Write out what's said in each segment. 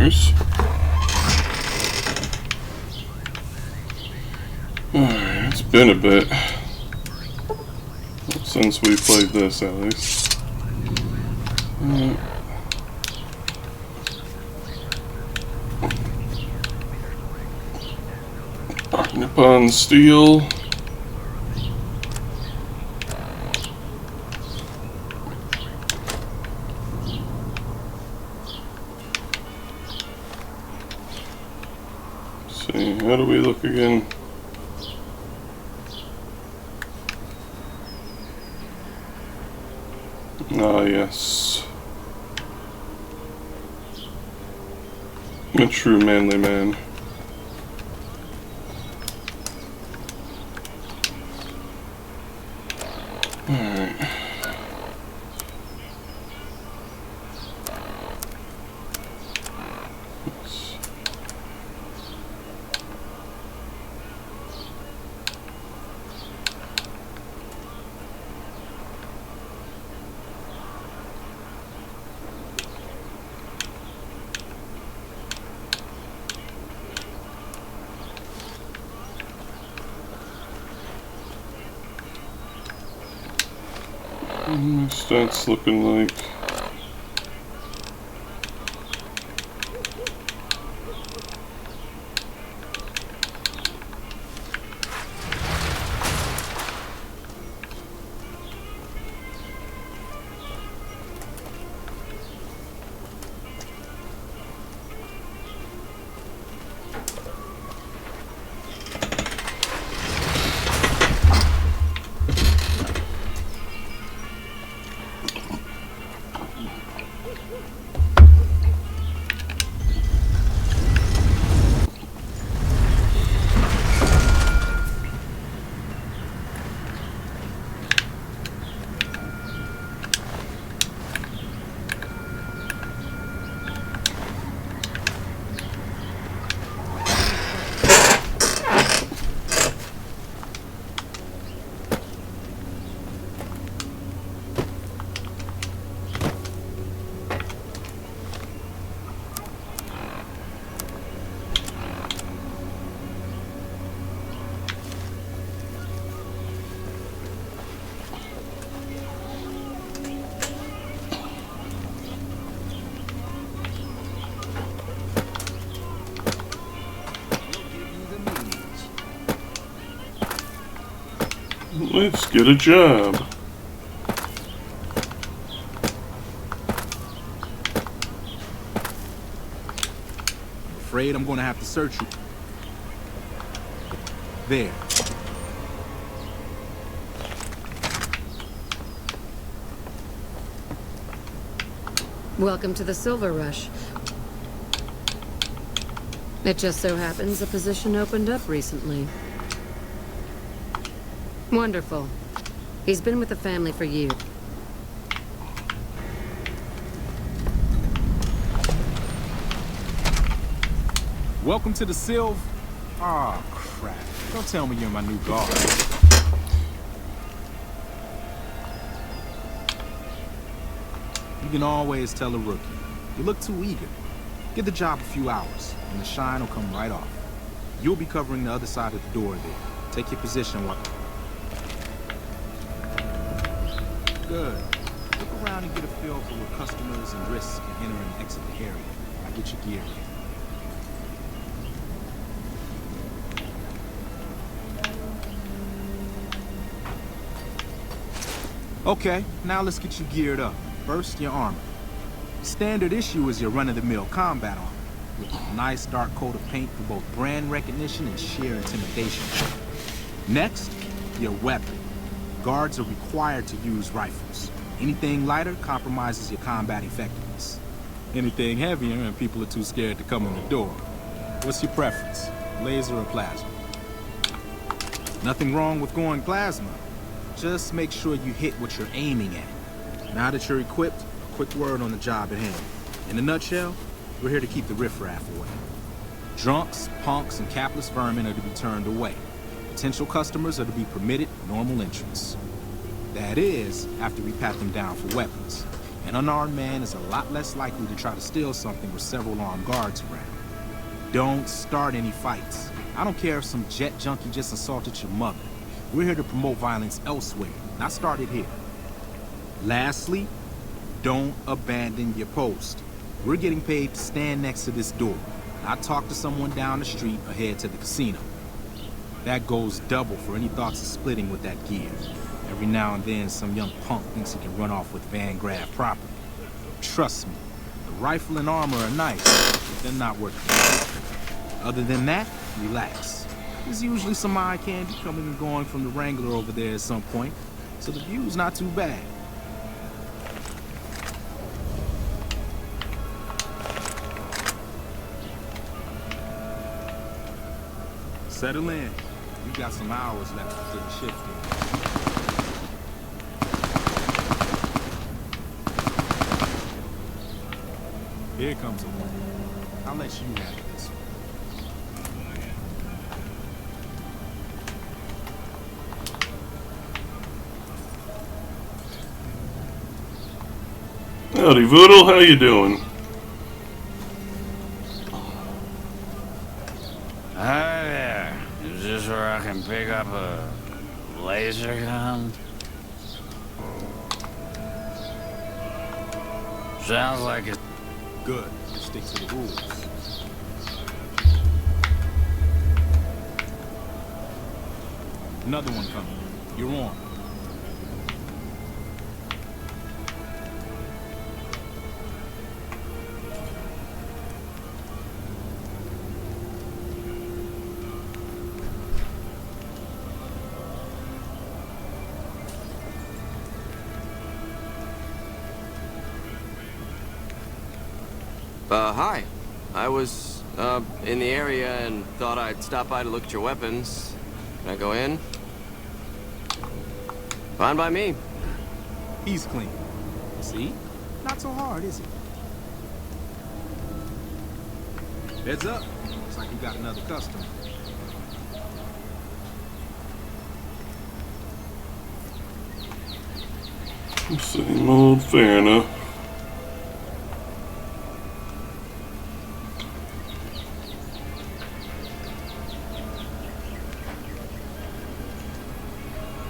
customers. Alright, it's been a bit since we played this, at least. Nippon Steel. Let's see, how do we look again? Ah, yes. A true manly man. Alright. What's that's looking like? Let's get a job. I'm afraid I'm going to have to search you. There. Welcome to the Silver Rush. It just so happens a position opened up recently. Wonderful. He's been with the family for years. Welcome to the Silv... Oh, crap. Don't tell me you're my new guard. You can always tell a rookie. You look too eager. Give the job a few hours, and the shine will come right off. You'll be covering the other side of the door there. Take your position while... Good. Look around and get a feel for where customers and risks can enter and exit the area. I get your gear in. Okay, now let's get you geared up. First, your armor. Standard issue is your run-of-the-mill combat armor, with a nice dark coat of paint for both brand recognition and sheer intimidation. Next, your weapon. Guards are required to use rifles. Anything lighter compromises your combat effectiveness. Anything heavier and people are too scared to come in the door. What's your preference, laser or plasma? Nothing wrong with going plasma. Just make sure you hit what you're aiming at. Now that you're equipped, a quick word on the job at hand. In a nutshell, we're here to keep the riffraff away. Drunks, punks, and capless vermin are to be turned away. Potential customers are to be permitted normal entrance. That is, after we pat them down for weapons. An unarmed man is a lot less likely to try to steal something with several armed guards around. Don't start any fights. I don't care if some jet junkie just assaulted your mother. We're here to promote violence elsewhere, not start it here. Lastly, don't abandon your post. We're getting paid to stand next to this door, not talk to someone down the street or head to the casino. That goes double for any thoughts of splitting with that gear. Every now and then, some young punk thinks he can run off with Van Graff property. Trust me, the rifle and armor are nice, but they're not worth it. Other than that, relax. There's usually some eye candy coming and going from the Wrangler over there at some point, so the view's not too bad. Settle in. You got some hours left before the shift ends. Here comes a one. I'll let you handle this one. Howdy, Voodoo. How you doing? Hi there. Is this where I can pick up a laser gun? Sounds like it's Good. Just stick to the rules. Another one coming. You're on. Hi. I was, in the area and thought I'd stop by to look at your weapons. Can I go in? Fine by me. He's clean. See? Not so hard, is it? Heads up. Looks like we got another customer. Same old, fair enough.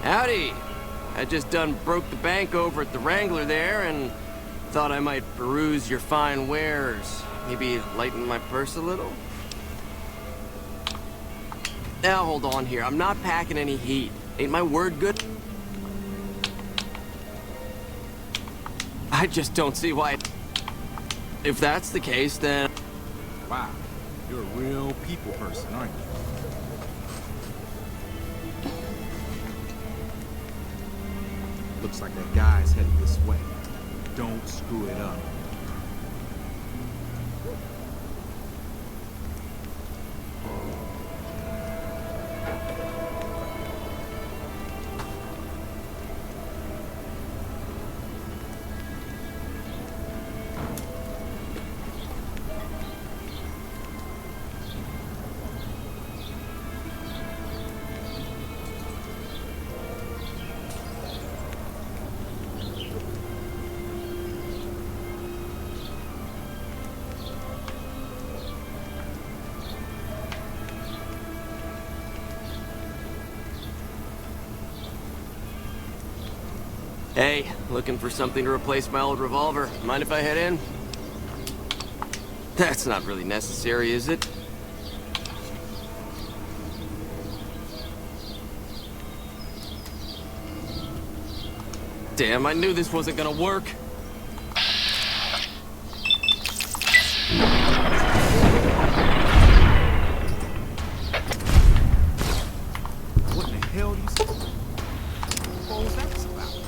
Howdy. I just done broke the bank over at the Wrangler there and thought I might peruse your fine wares. Maybe lighten my purse a little? Now hold on here. I'm not packing any heat. Ain't my word good? I just don't see why. If that's the case, then... Wow. You're a real people person, aren't you? Looks like that guy's headed this way. Don't screw it up. Hey, looking for something to replace my old revolver. Mind if I head in? That's not really necessary, is it? Damn, I knew this wasn't gonna work. What in the hell do you say? What was that about?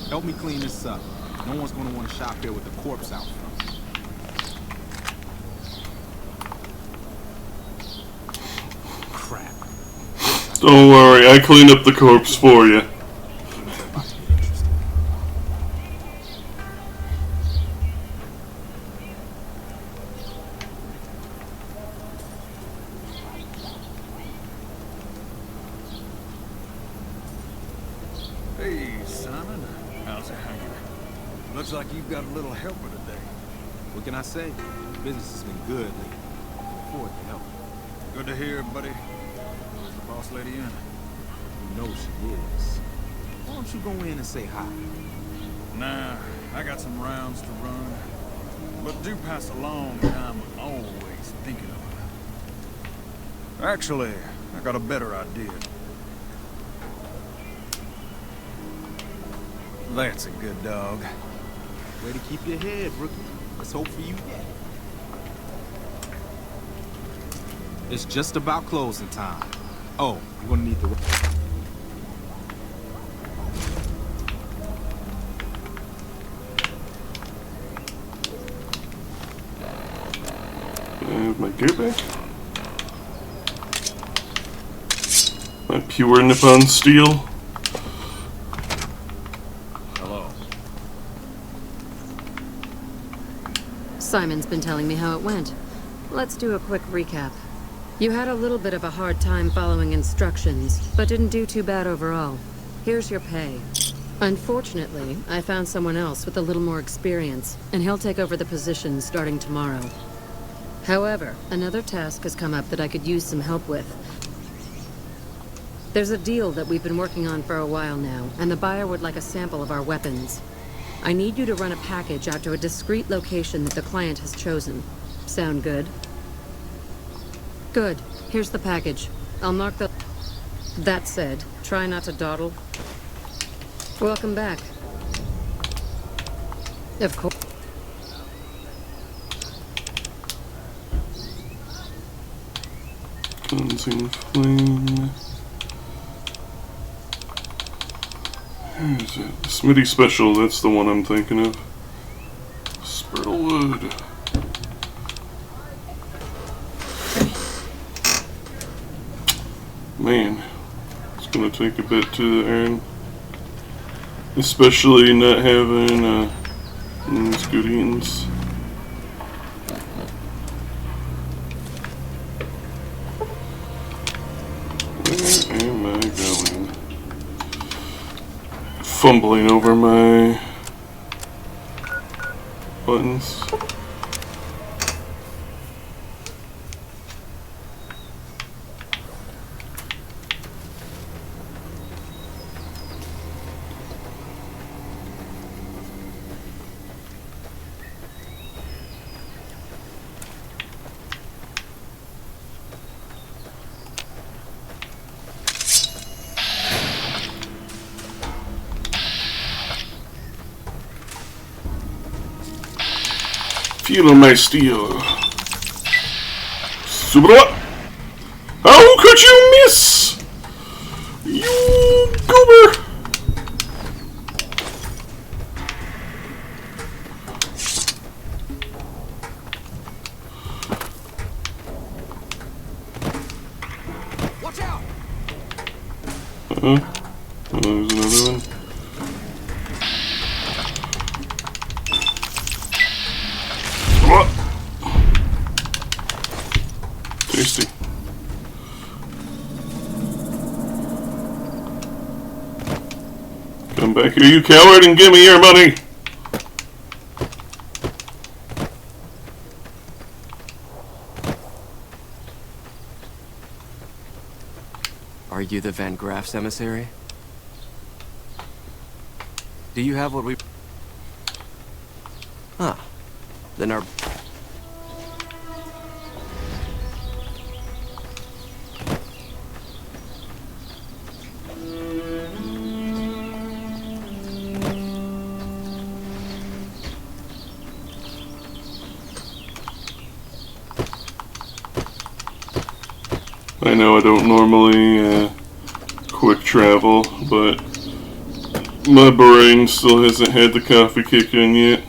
Help me clean this up. No one's gonna want to shop here with a corpse out front. Crap. Don't worry, I cleaned up the corpse for you. Things are about to get interesting. Hey, Looks like you've got a little helper today. What can I say? Business has been good lately. I can afford the help. Good to hear, buddy. Is the boss lady in? You know she is. Why don't you go in and say hi? Nah, I got some rounds to run. But do pass along that I'm always thinking of her. Actually, I got a better idea. That's a good dog. Way to keep your head, rookie. Let's hope for you yet. It's just about closing time. Oh, I'm gonna need the... My gear back. My pure Nippon steel. Hello. Simon's been telling me how it went. Let's do a quick recap. You had a little bit of a hard time following instructions, but didn't do too bad overall. Here's your pay. Unfortunately, I found someone else with a little more experience, and he'll take over the position starting tomorrow. However, another task has come up that I could use some help with. There's a deal that we've been working on for a while now, and the buyer would like a sample of our weapons. I need you to run a package out to a discreet location that the client has chosen. Sound good? Good. Here's the package. I'll mark the... That said, try not to dawdle. Welcome back. Of course. Cleansing flame. Where's it? Smitty Special, that's the one I'm thinking of. Spurtlewood. Man, it's gonna take a bit to earn. Especially not having good eatings. Where am I going? Fumbling over my buttons. Feel my steel. Super. How could you miss? You goober. Watch out! Oh, there's another one. Tasty. Come back here, you coward, and give me your money! Are you the Van Graff's emissary? Do you have what we... Huh. Then our... I know I don't normally quick travel, but my brain still hasn't had the coffee kick in yet.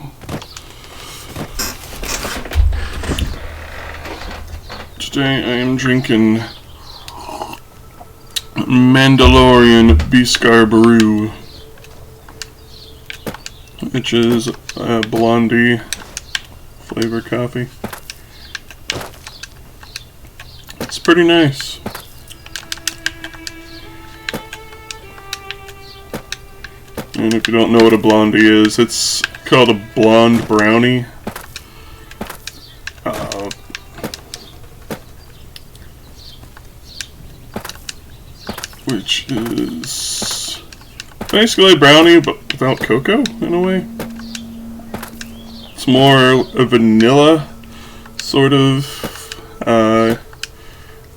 Today I am drinking Mandalorian Biscar Brew, which is a blondie flavor coffee. It's pretty nice. And if you don't know what a blondie is, it's called a blonde brownie. Which is basically a brownie, but without cocoa, in a way. It's more a vanilla sort of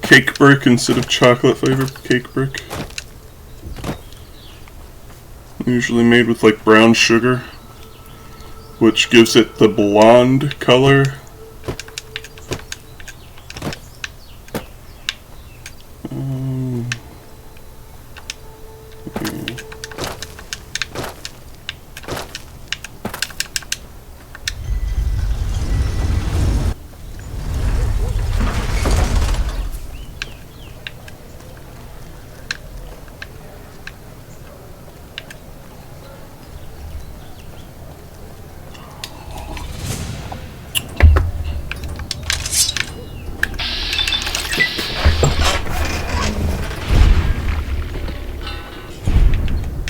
cake brick instead of chocolate flavored cake brick. Usually made with like brown sugar, which gives it the blonde color.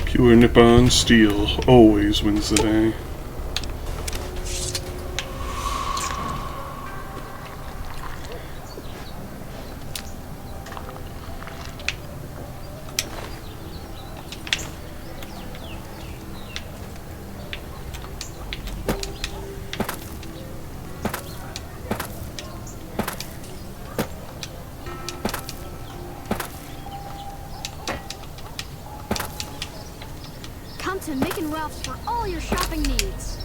Pure Nippon steel always wins the day. Come to Mick and Ralph's for all your shopping needs.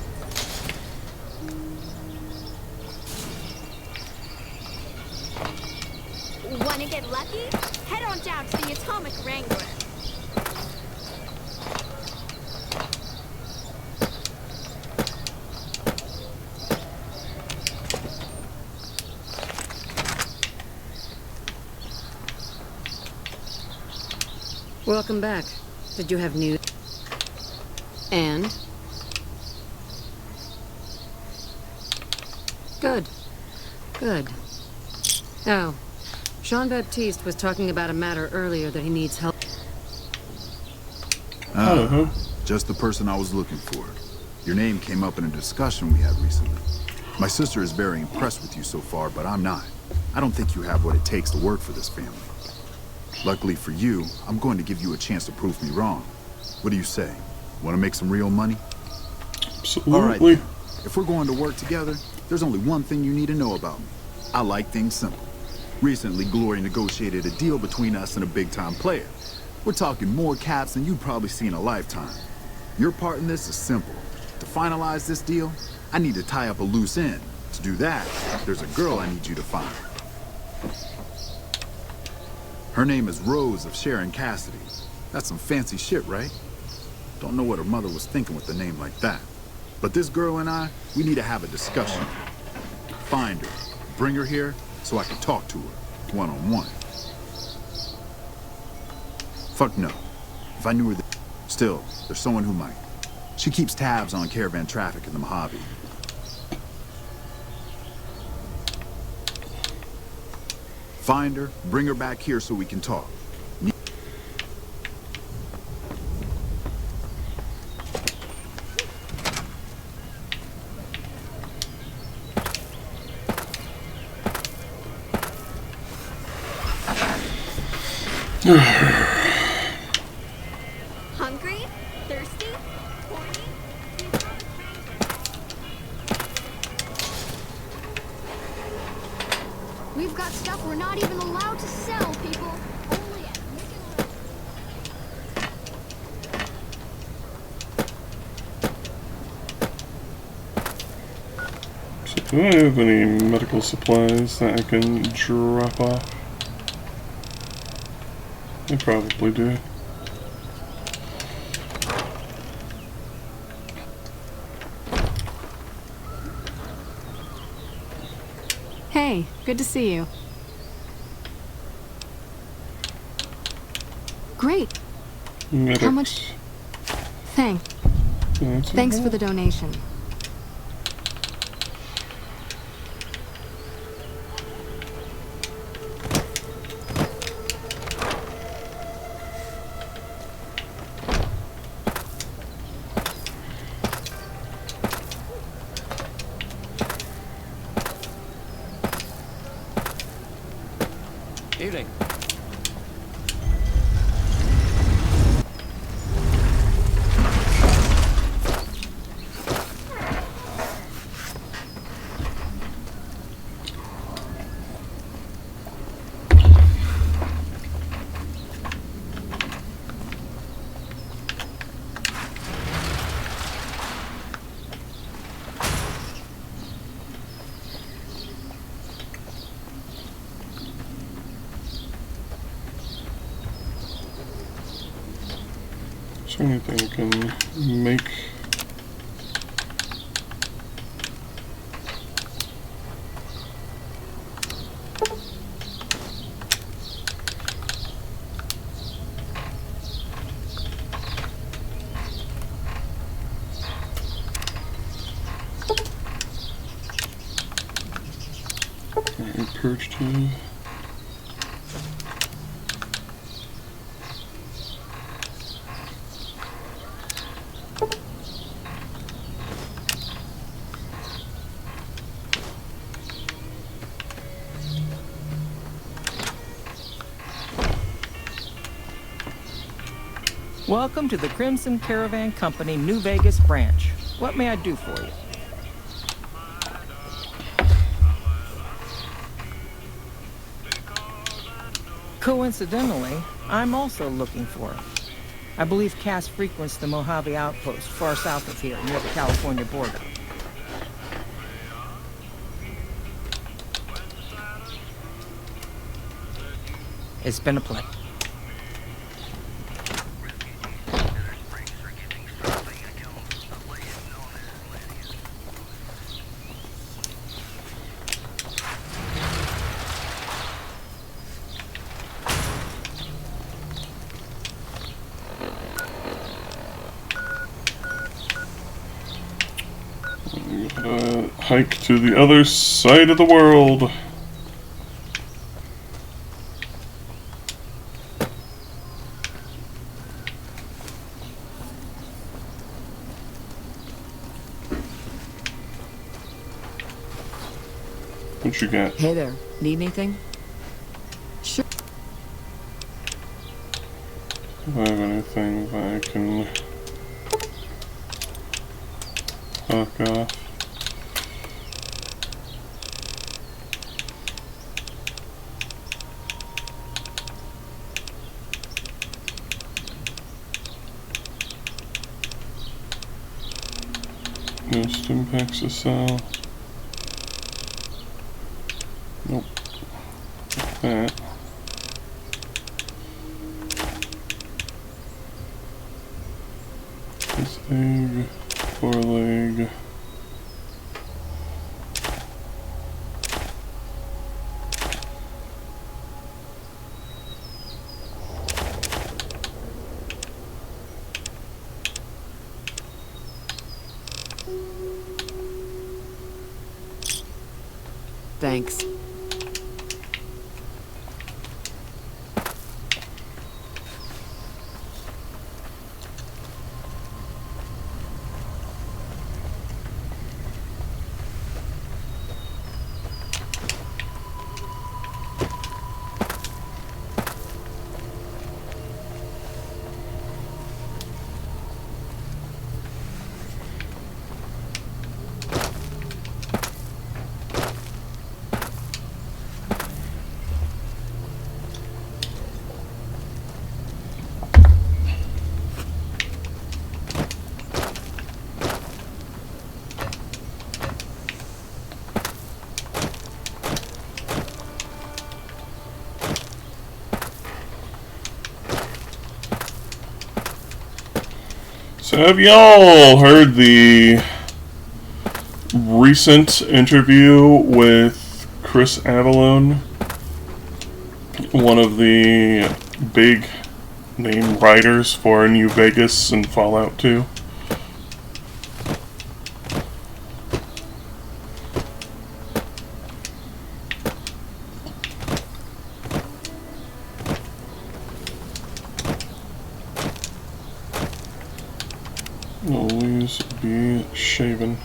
Want to get lucky? Head on down to the Atomic Wrangler. Welcome back. Did you have news? And? Good. Good. Oh, Jean-Baptiste was talking about a matter earlier that he needs help. Just the person I was looking for. Your name came up in a discussion we had recently. My sister is very impressed with you so far, but I'm not. I don't think you have what it takes to work for this family. Luckily for you, I'm going to give you a chance to prove me wrong. What do you say? Want to make some real money? Absolutely. All right, then. If we're going to work together, there's only one thing you need to know about me. I like things simple. Recently, Glory negotiated a deal between us and a big-time player. We're talking more caps than you'd probably see in a lifetime. Your part in this is simple. To finalize this deal, I need to tie up a loose end. To do that, there's a girl I need you to find. Her name is Rose of Sharon Cassidy. That's some fancy shit, right? Don't know what her mother was thinking with a name like that. But this girl and I, we need to have a discussion. Find her, bring her here, so I can talk to her, one-on-one. Fuck no. If I knew her, still, there's someone who might. She keeps tabs on caravan traffic in the Mojave. Find her, bring her back here so we can talk. Hungry? Thirsty? Horny? We've got stuff we're not even allowed to sell, people. Only at Mick and Ralph's. So do I have any medical supplies that I can drop off? I probably do. Hey, good to see you. Great. Medics. How much? Thanks for the donation. Evening. Is there anything I can make? Alright, purged him. Welcome to the Crimson Caravan Company New Vegas branch. What may I do for you? Coincidentally, I'm also looking for him. I believe Cass frequents the Mojave Outpost far south of here, near the California border. It's been a pleasure. Hike to the other side of the world. What you got? Hey there. Need anything? Sure. Do I have anything that I can knock off? No stim packs to sell. Nope. That. This egg, foreleg. Thanks. So have y'all heard the recent interview with Chris Avellone, one of the big name writers for New Vegas and Fallout 2? Always be shaven.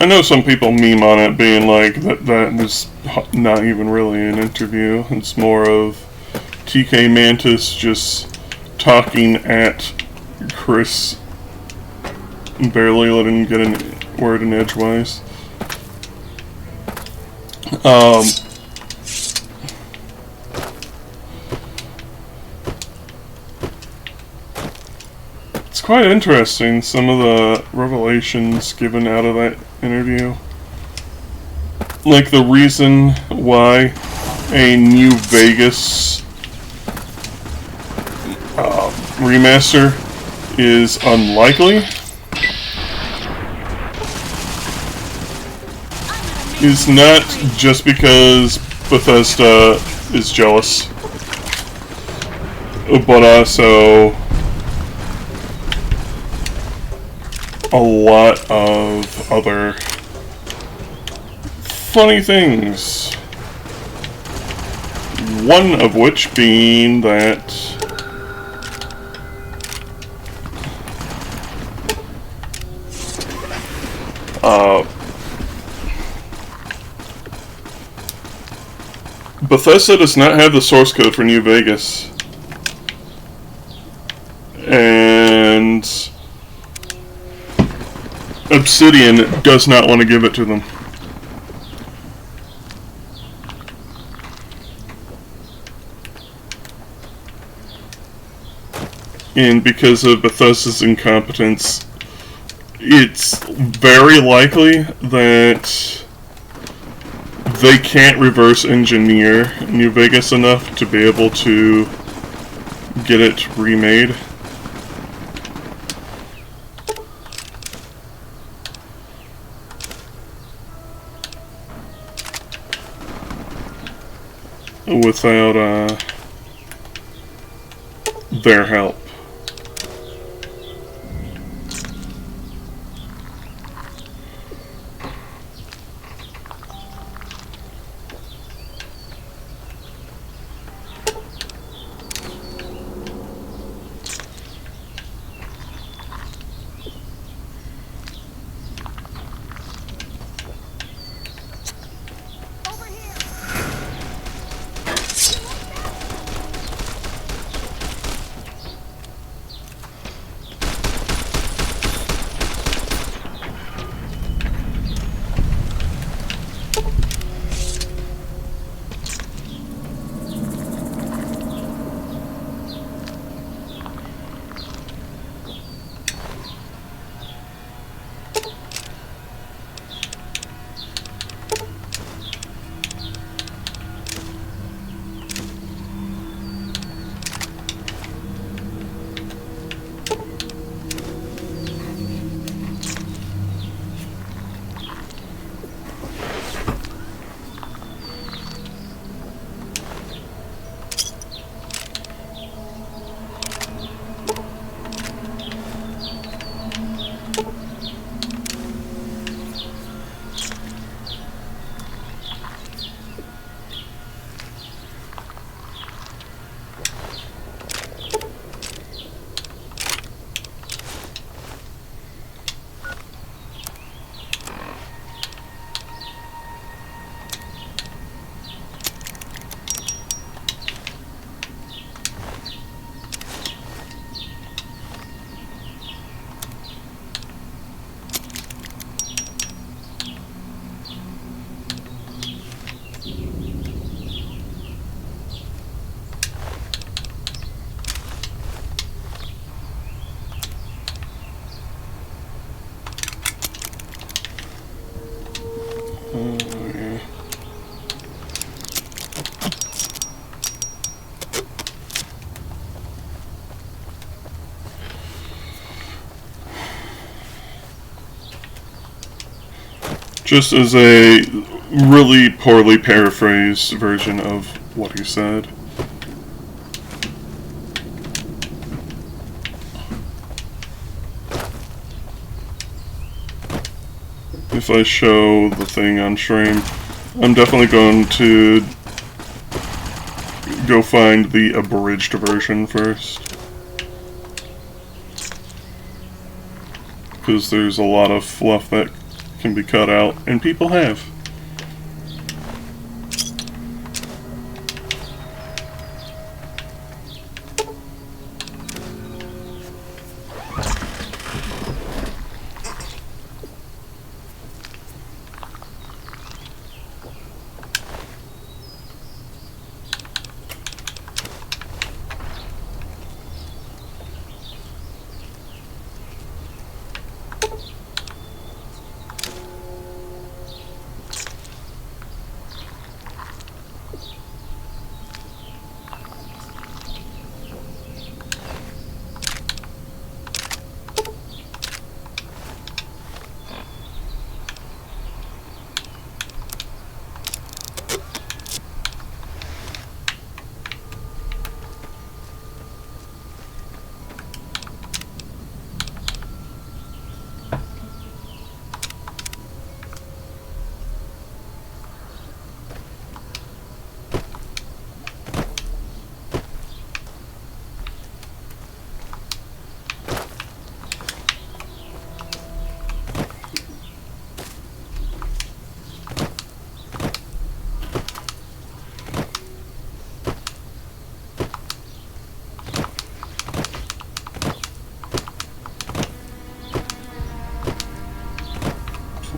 I know some people meme on it being like that is not even really an interview. It's more of TK Mantis just talking at Chris, barely letting him get a word in edgewise. It's quite interesting, some of the revelations given out of that interview. Like the reason why a New Vegas remaster is unlikely is not just because Bethesda is jealous, but also a lot of other funny things. One of which being that Bethesda does not have the source code for New Vegas, and Obsidian does not want to give it to them. And because of Bethesda's incompetence, it's very likely that they can't reverse engineer New Vegas enough to be able to get it remade. Without their help. Just as a really poorly paraphrased version of what he said. If I show the thing on stream, I'm definitely going to go find the abridged version first. Because there's a lot of fluff that can be cut out, and people have.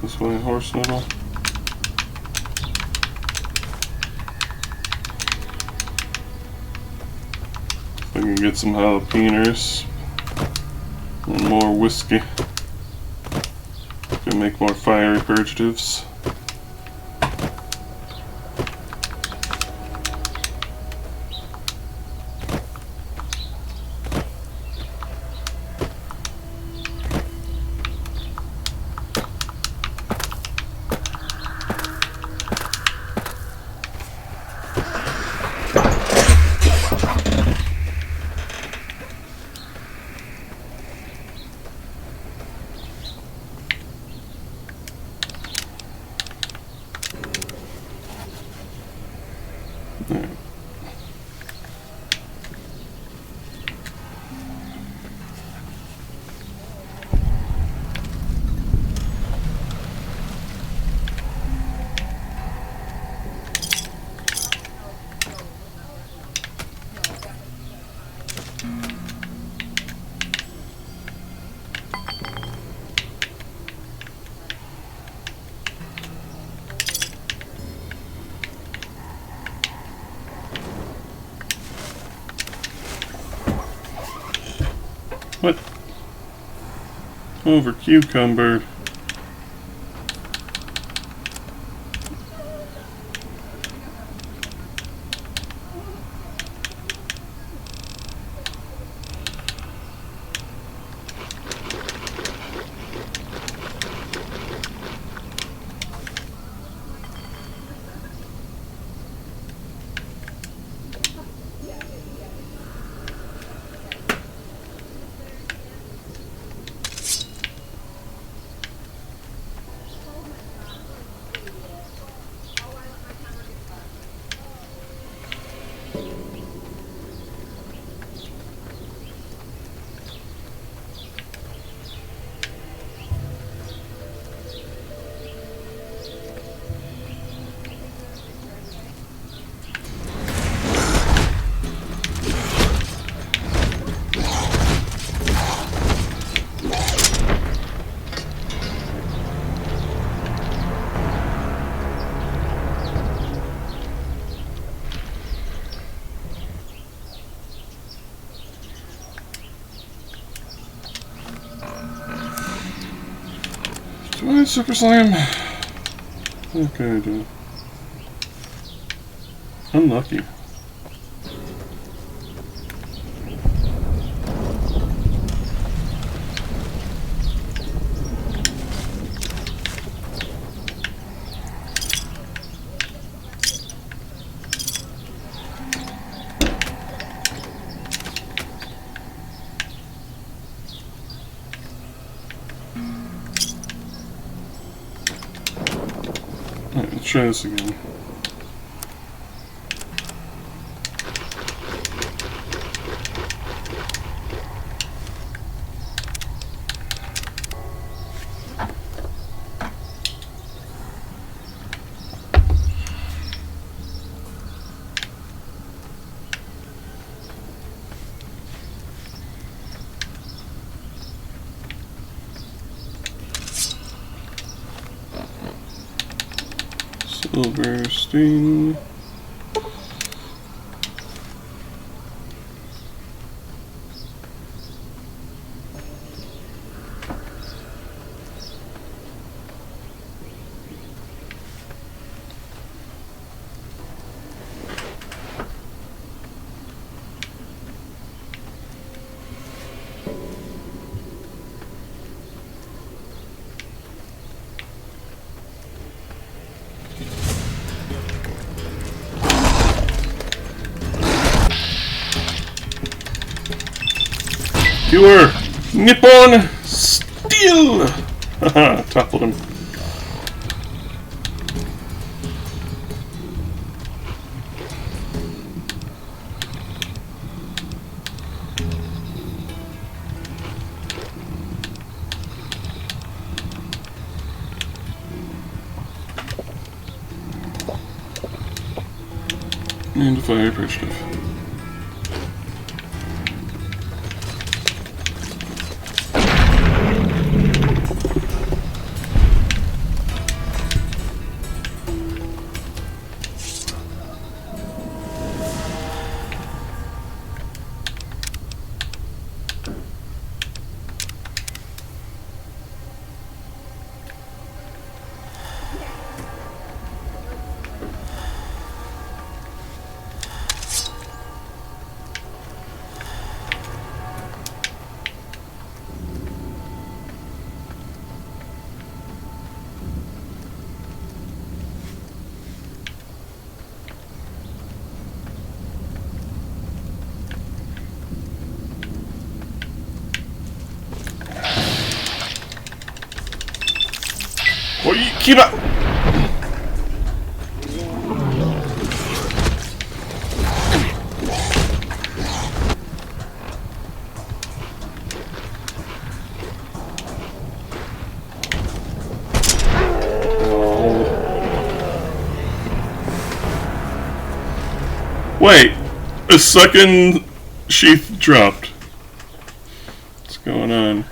This way, horse noodle. If I can get some jalapenos and more whiskey, can make more fiery purgatives. What? Over cucumber. Do I super slam? Okay, I do. Unlucky. Alright, let's try this again. Silverstein. Pure Nippon Steel! Haha, toppled him. And a fire appreciative. Keep up! Wait, a second sheath dropped. What's going on?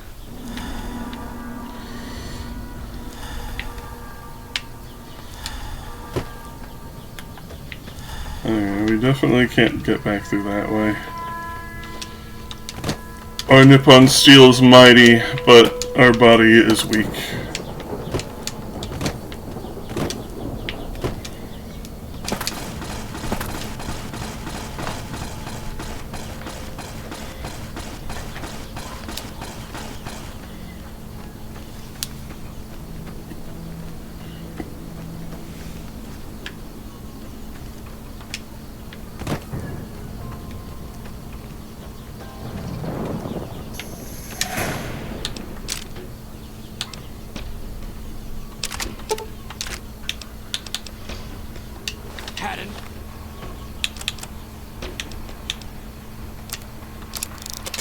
We definitely can't get back through that way. Our Nippon Steel is mighty, but our body is weak.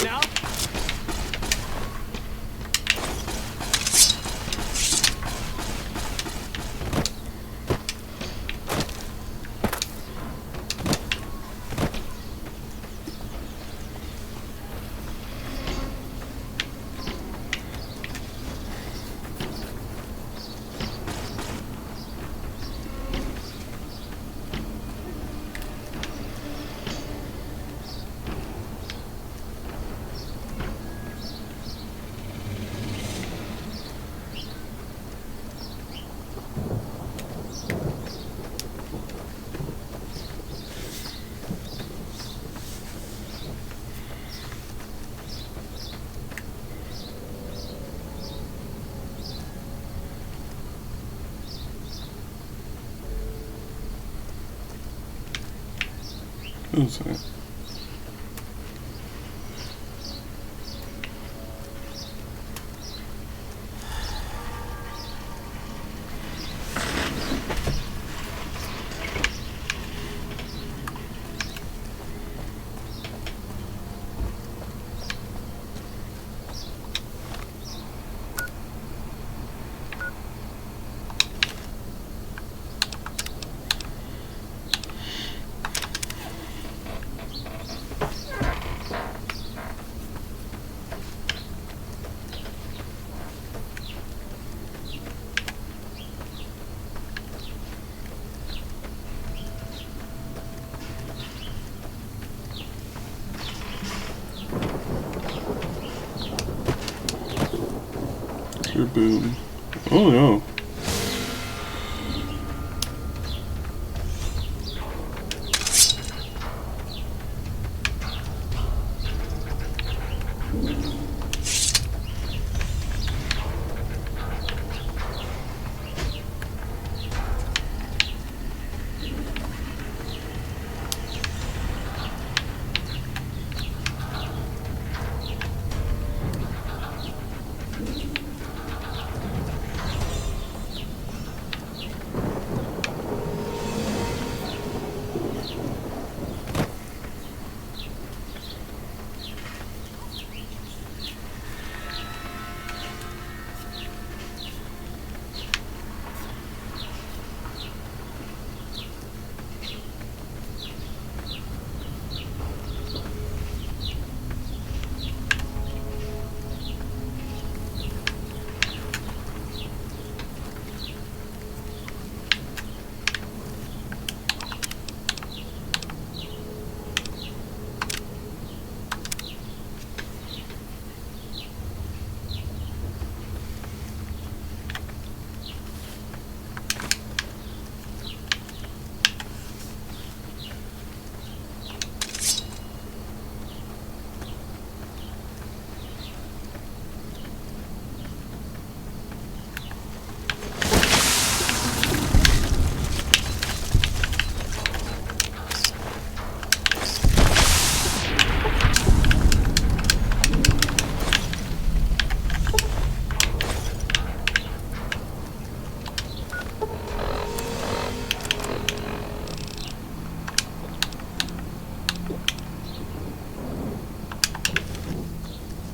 Now? Who's that? Sure, boom. Oh no.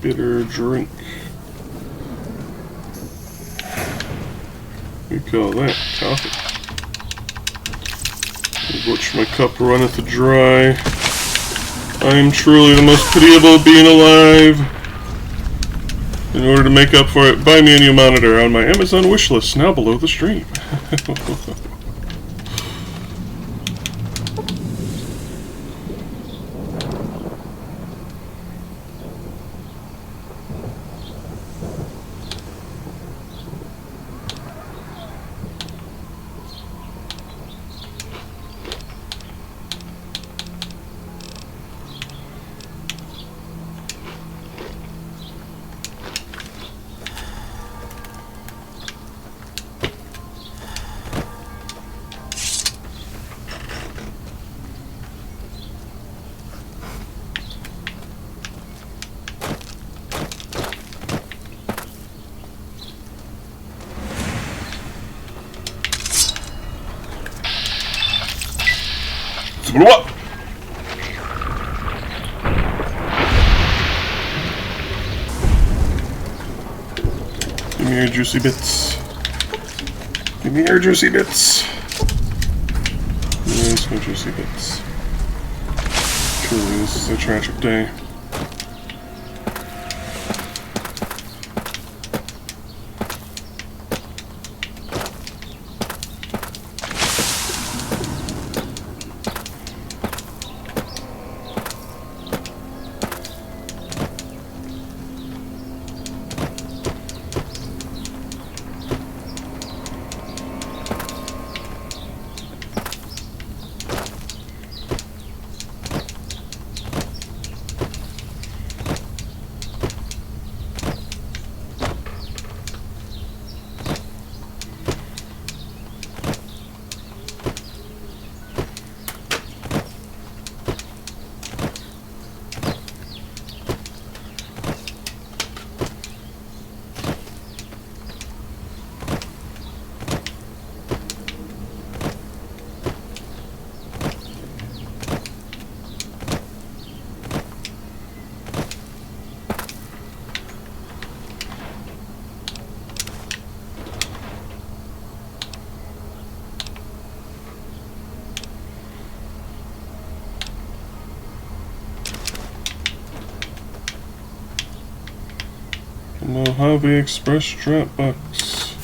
Bitter drink. We call that coffee. Which my cup runneth dry. I am truly the most pitiable being alive. In order to make up for it, buy me a new monitor on my Amazon wish list now below the stream. What? Give me your juicy bits. Give me your juicy bits. Yes, my juicy bits. Truly, this is a tragic day. Mojave Express Dropbox.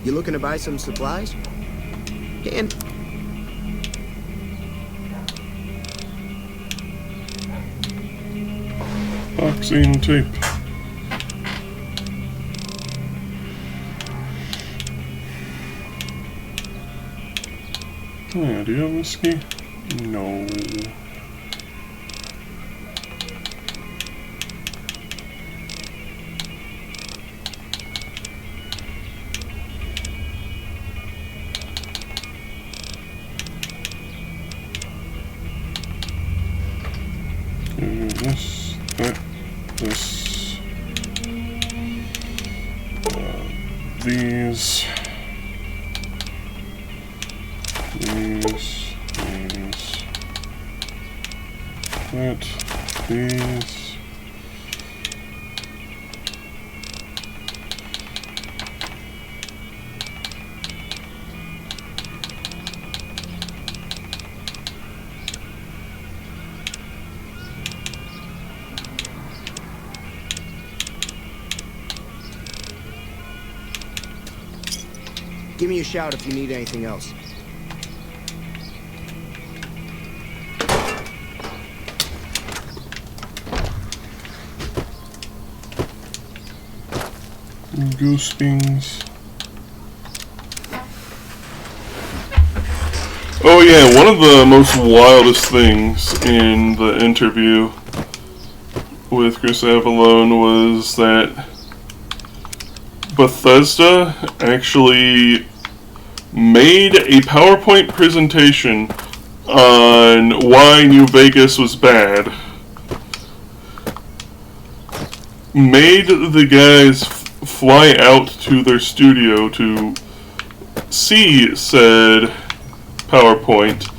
You looking to buy some supplies? And Boxing tape. Oh yeah, do you have whiskey? No. This, that, this, these, that, these. Give me a shout if you need anything else. Goose beans. Oh yeah, one of the most wildest things in the interview with Chris Avellone was that Bethesda actually made a PowerPoint presentation on why New Vegas was bad. Made the guys fly out to their studio to see said PowerPoint,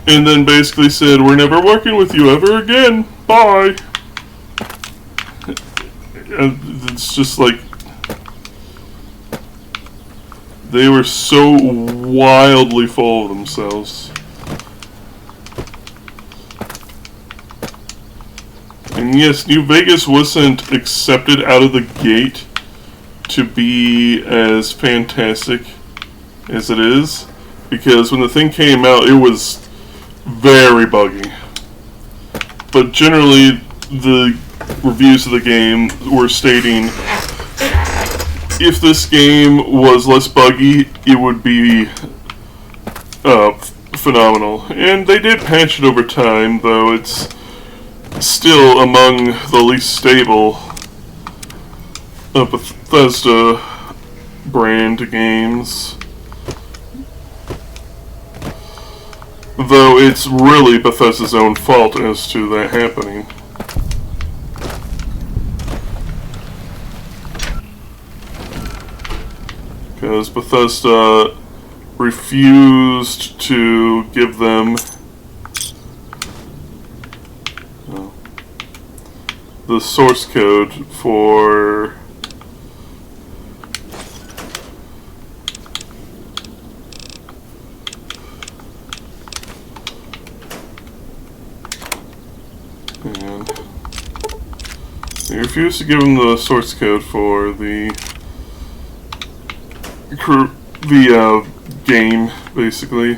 and then basically said, "We're never working with you ever again. Bye." It's just like they were so wildly full of themselves. And yes, New Vegas wasn't accepted out of the gate to be as fantastic as it is, because when the thing came out, it was very buggy. But generally, the reviews of the game were stating if this game was less buggy, it would be phenomenal. And they did patch it over time, though it's still among the least stable of Bethesda brand games. Though it's really Bethesda's own fault as to that happening. Because Bethesda refused to give them the source code for they refused to give them the source code for the game, basically.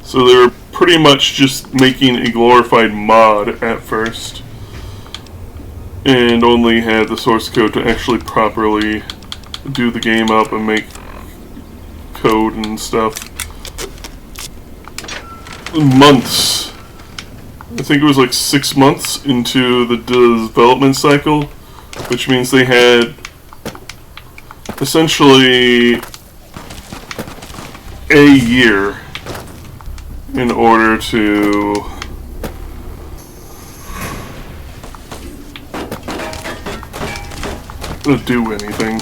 So they were pretty much just making a glorified mod at first, and only had the source code to actually properly do the game up and make code and stuff. Months. I think it was like 6 months into the development cycle, which means they had essentially a year in order to do anything.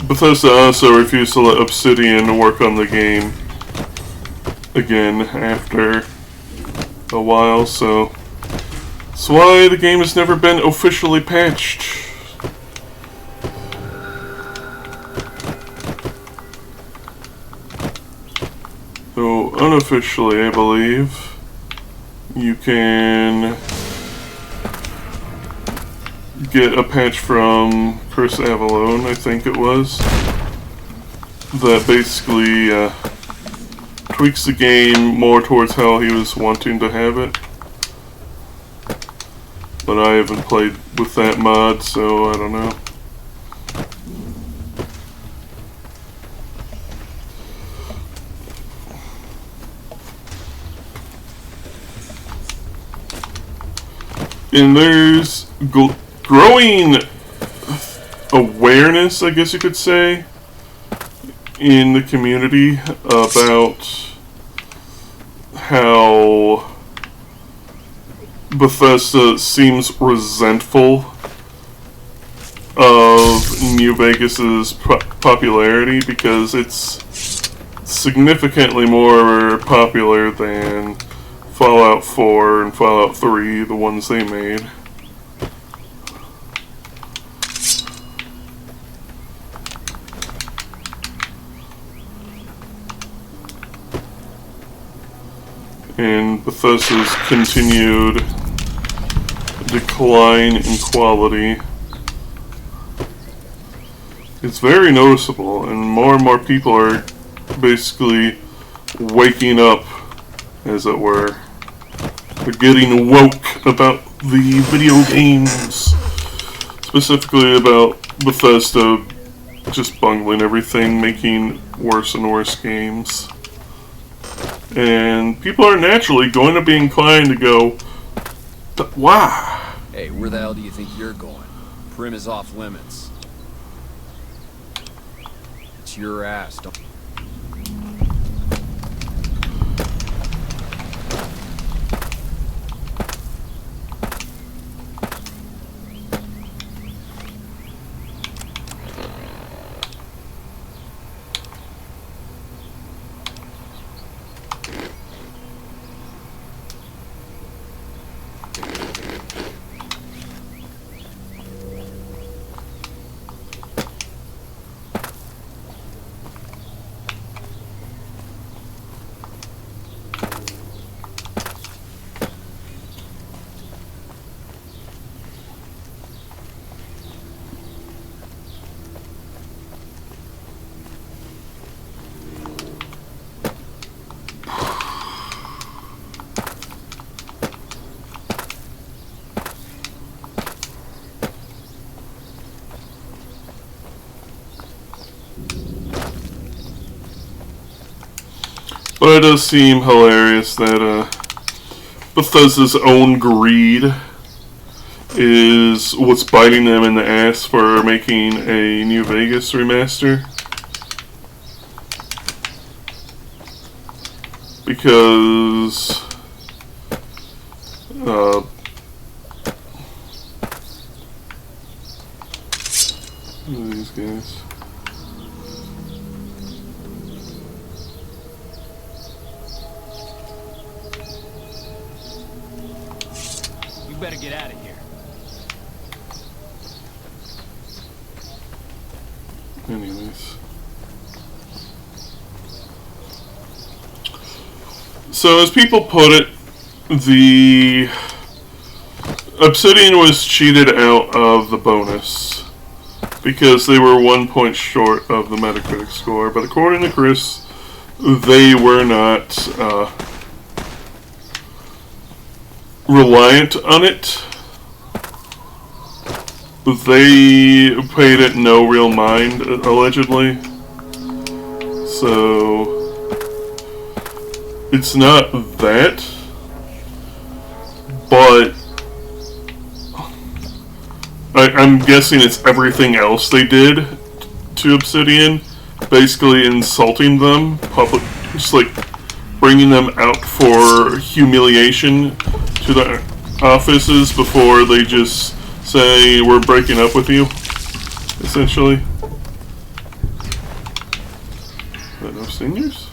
Bethesda also refused to let Obsidian work on the game again after a while, so that's why the game has never been officially patched. unofficially, I believe, you can get a patch from Chris Avallone, I think it was, that basically tweaks the game more towards how he was wanting to have it. But I haven't played with that mod, so I don't know. And there's growing awareness, I guess you could say, in the community about how Bethesda seems resentful of New Vegas's popularity because it's significantly more popular than Fallout 4 and Fallout 3, the ones they made. And Bethesda's continued decline in quality is very noticeable, and more people are basically waking up, as it were. They're getting woke about the video games, specifically about Bethesda just bungling everything, making worse and worse games. And people are naturally going to be inclined to go, why? Hey, where the hell do you think you're going? Prim is off limits. It's your ass. Don't... But it does seem hilarious that Bethesda's own greed is what's biting them in the ass for making a New Vegas remaster. Because who are these guys? Better get out of here. Anyways. So as people put it, the Obsidian was cheated out of the bonus because they were 1 point short of the Metacritic score, but according to Chris, they were not reliant on it. They paid it no real mind, allegedly. So it's not that, but I'm guessing it's everything else they did to Obsidian, basically insulting them, just like bringing them out for humiliation to the offices before they just say, we're breaking up with you, essentially. Is that no seniors?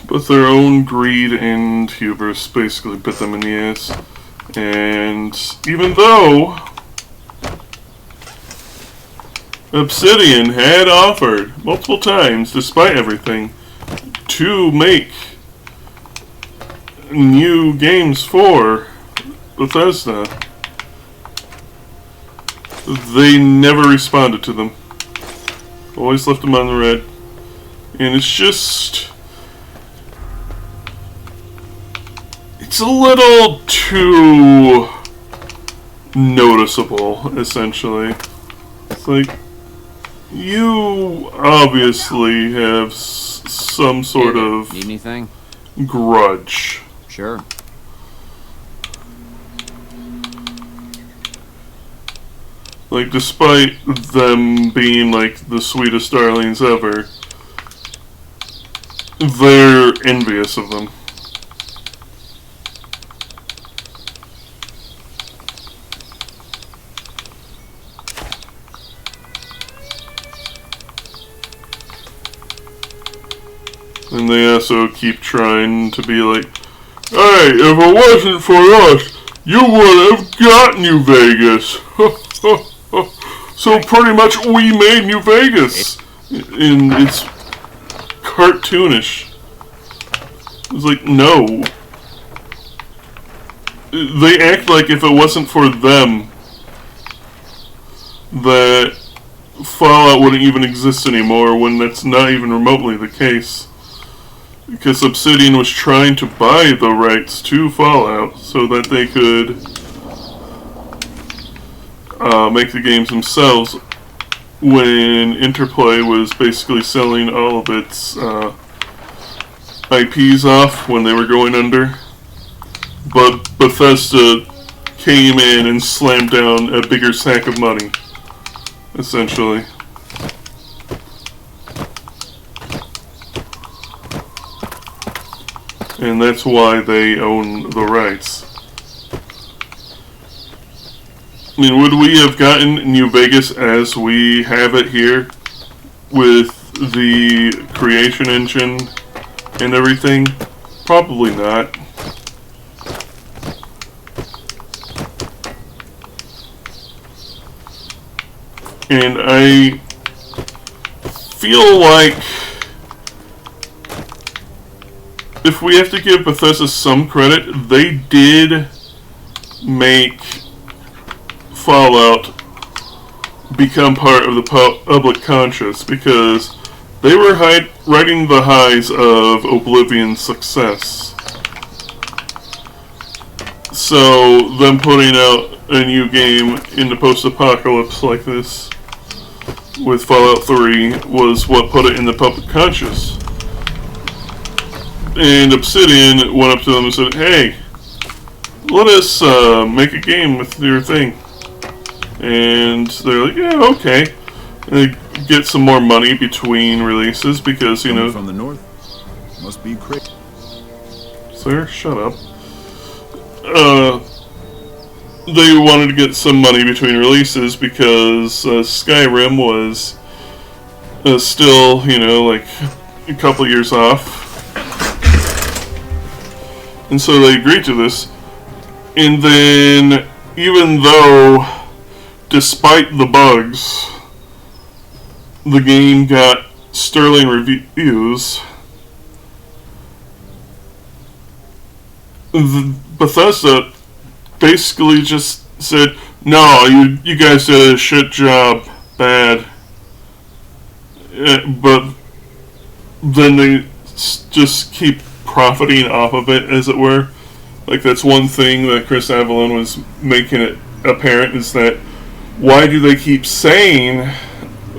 But their own greed and hubris basically bit them in the ass. And even though Obsidian had offered multiple times, despite everything, to make new games for Bethesda, they never responded to them. Always left them on the red. And it's just... it's a little too noticeable, essentially. It's like, you obviously have some sort of need anything? Grudge. Sure. Like, despite them being like the sweetest darlings ever, they're envious of them. And they also keep trying to be like, hey, if it wasn't for us, you would have got New Vegas. So pretty much we made New Vegas. And it's cartoonish. It's like, no. They act like if it wasn't for them, that Fallout wouldn't even exist anymore, when that's not even remotely the case. Because Obsidian was trying to buy the rights to Fallout so that they could make the games themselves, when Interplay was basically selling all of its IPs off when they were going under. But Bethesda came in and slammed down a bigger sack of money, essentially. And that's why they own the rights. I mean, would we have gotten New Vegas as we have it here, with the creation engine and everything? Probably not. And I feel like if we have to give Bethesda some credit, they did make Fallout become part of the public conscious, because they were riding the highs of Oblivion's success. So them putting out a new game in the post-apocalypse like this with Fallout 3 was what put it in the public conscious. And Obsidian went up to them and said, hey, let us make a game with your thing. And they're like, yeah, okay. And they get some more money between releases because, you know... From the north? Must be crazy. Sir, shut up. They wanted to get some money between releases because Skyrim was still, you know, like a couple years off. And so they agreed to this. And then, even though, despite the bugs, the game got sterling reviews, Bethesda basically just said, no, you guys did a shit job, bad. But then they just keep profiting off of it, as it were. Like, that's one thing that Chris Avellone was making it apparent, is that why do they keep saying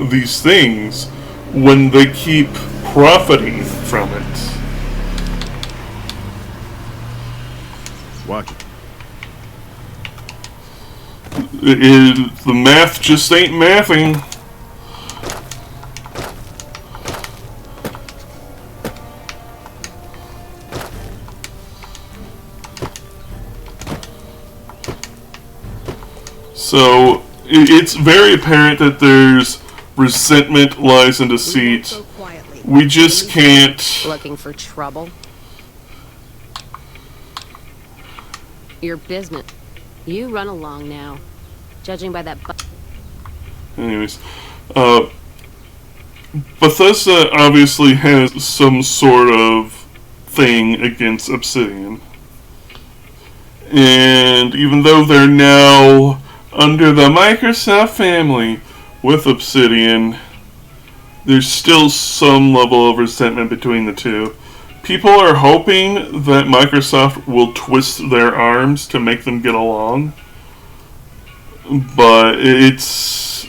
these things when they keep profiting from it? Watch it. The math just ain't mathing. So it's very apparent that there's resentment, lies, and deceit We just can't. Looking for trouble? Your business. You run along now. Judging by that. Anyways, Bethesda obviously has some sort of thing against Obsidian. And even though they're now under the Microsoft family with Obsidian, there's still some level of resentment between the two. People are hoping that Microsoft will twist their arms to make them get along, but it's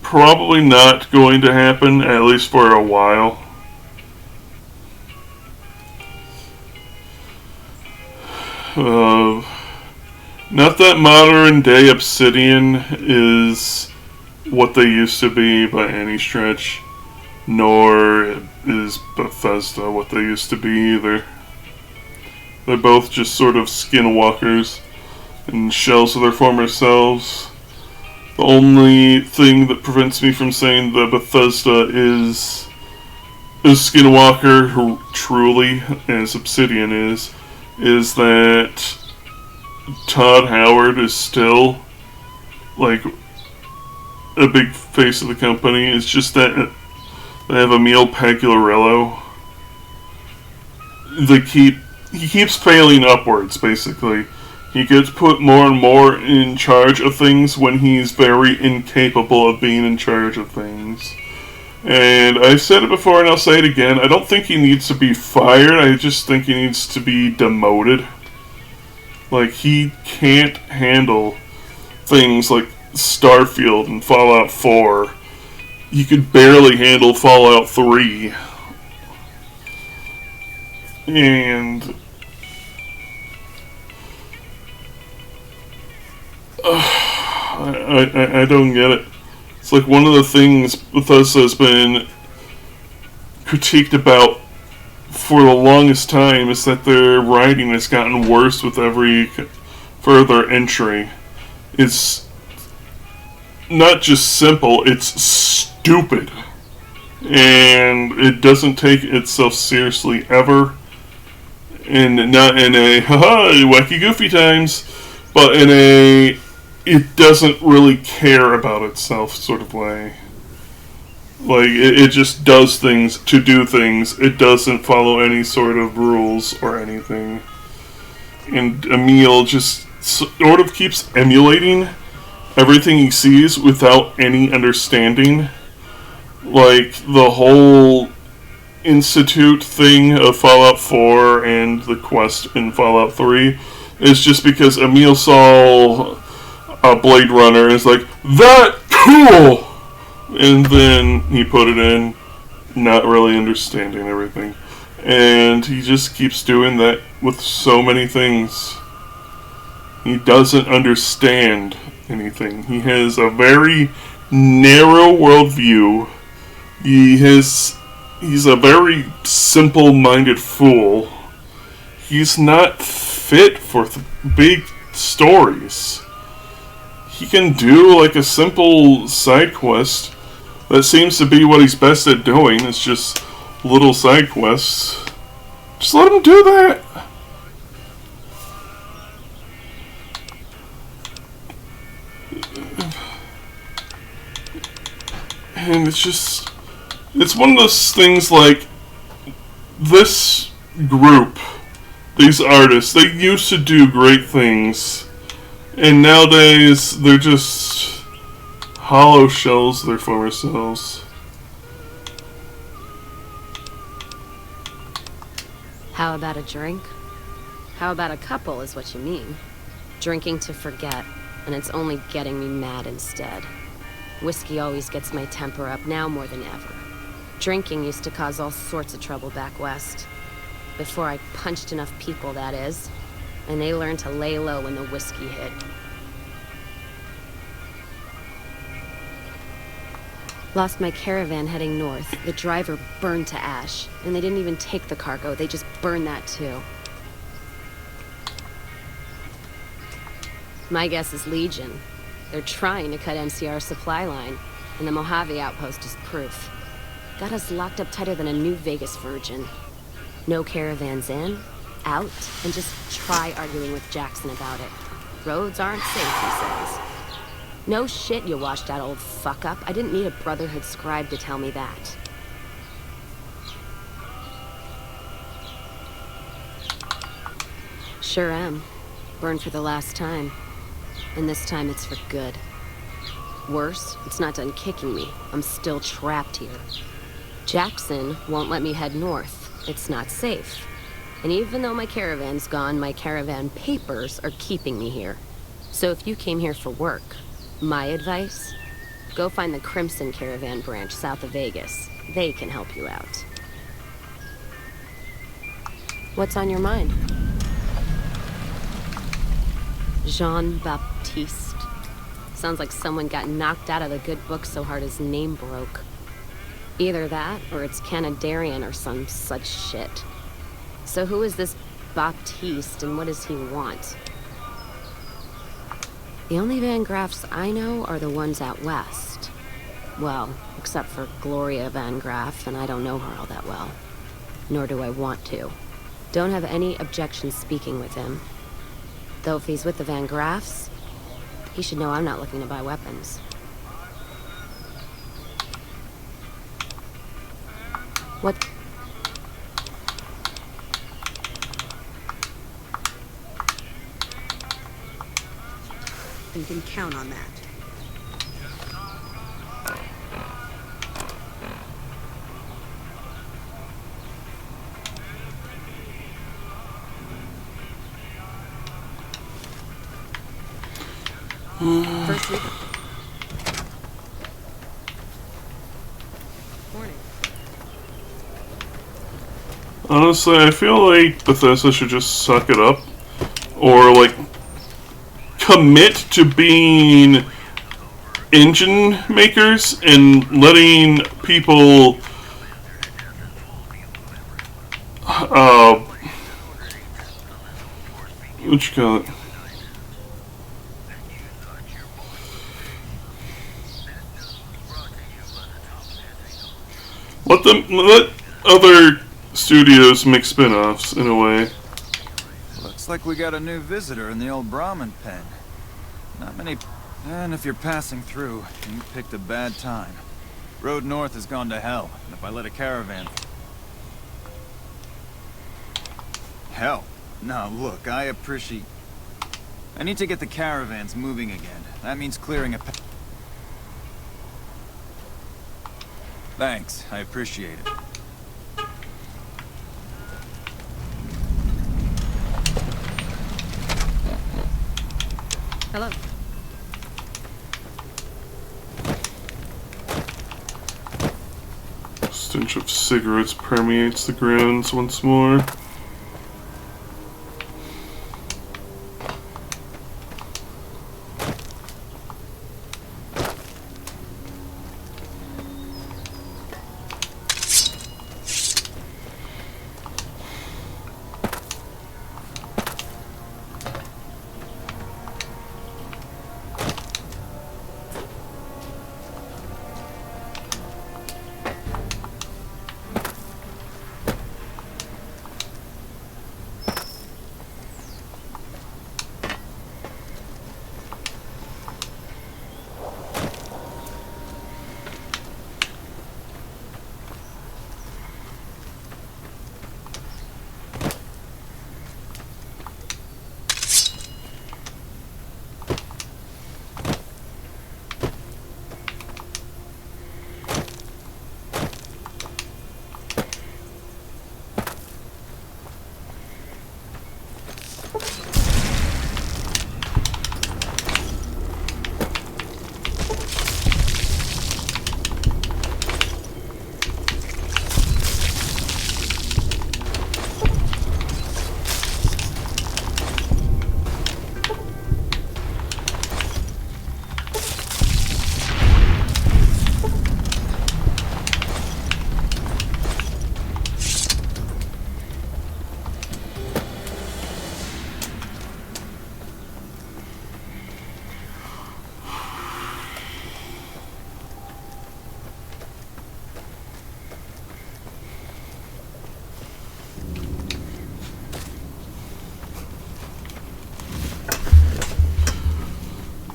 probably not going to happen, at least for a while. Not that modern day Obsidian is what they used to be by any stretch, nor is Bethesda what they used to be either. They're both just sort of skinwalkers and shells of their former selves. The only thing that prevents me from saying that Bethesda is a skinwalker who truly, as Obsidian is that Todd Howard is still like a big face of the company. It's just that they have Emil Pagliarillo. He keeps failing upwards, basically. He gets put more and more in charge of things when he's very incapable of being in charge of things. And I've said it before and I'll say it again, I don't think he needs to be fired, I just think he needs to be demoted. Like, he can't handle things like Starfield and Fallout 4. He could barely handle Fallout 3. And I don't get it. It's like one of the things Bethesda has been critiqued about for the longest time is that their writing has gotten worse with every further entry. It's not just simple, it's stupid. And it doesn't take itself seriously ever. And not in a haha wacky goofy times, but in a it doesn't really care about itself sort of way. Like, it just does things to do things. It doesn't follow any sort of rules or anything. And Emil just sort of keeps emulating everything he sees without any understanding. Like, the whole Institute thing of Fallout 4 and the quest in Fallout 3 is just because Emil saw a Blade Runner and is like, that cool! And then he put it in, not really understanding everything. And he just keeps doing that with so many things. He doesn't understand anything. He has a very narrow worldview. He's a very simple-minded fool. He's not fit for big stories. He can do like a simple side quest that seems to be what he's best at doing. It's just little side quests. Just let him do that. And it's one of those things like, this group, these artists, they used to do great things, and nowadays they're just hollow shells of their former selves. How about a drink? How about a couple is what you mean. Drinking to forget, and it's only getting me mad instead. Whiskey always gets my temper up, now more than ever. Drinking used to cause all sorts of trouble back west. Before I punched enough people, that is. And they learned to lay low when the whiskey hit. Lost my caravan heading north. The driver burned to ash. And they didn't even take the cargo, they just burned that too. My guess is Legion. They're trying to cut NCR's supply line, and the Mojave outpost is proof. Got us locked up tighter than a New Vegas virgin. No caravans in, out, and just try arguing with Jackson about it. Roads aren't safe, he says. No shit, you washed out old fuck-up. I didn't need a Brotherhood scribe to tell me that. Sure am. Burned for the last time. And this time it's for good. Worse, it's not done kicking me. I'm still trapped here. Jackson won't let me head north. It's not safe. And even though my caravan's gone, my caravan papers are keeping me here. So if you came here for work, my advice, go find the Crimson Caravan branch south of Vegas. They can help you out. What's on your mind? Jean-Baptiste. Sounds like someone got knocked out of the good book so hard his name broke. Either that, or it's Canadarian or some such shit. So who is this Baptiste, and what does he want? The only Van Graffs I know are the ones out west. Well, except for Gloria Van Graff, and I don't know her all that well. Nor do I want to. Don't have any objection speaking with him. Though if he's with the Van Graffs, he should know I'm not looking to buy weapons. What? You can count on that. First week. Morning. Honestly, I feel like Bethesda should just suck it up. Or, like, commit to being engine makers and letting people what you call it? Let other studios make spin-offs in a way. Looks like we got a new visitor in the old Brahmin pen. Not many... And if you're passing through, you picked a bad time. Road north has gone to hell, and if I let a caravan... Hell. No, look, I appreciate... I need to get the caravans moving again. That means clearing a... Thanks, I appreciate it. Hello. Stench of cigarettes permeates the grounds once more.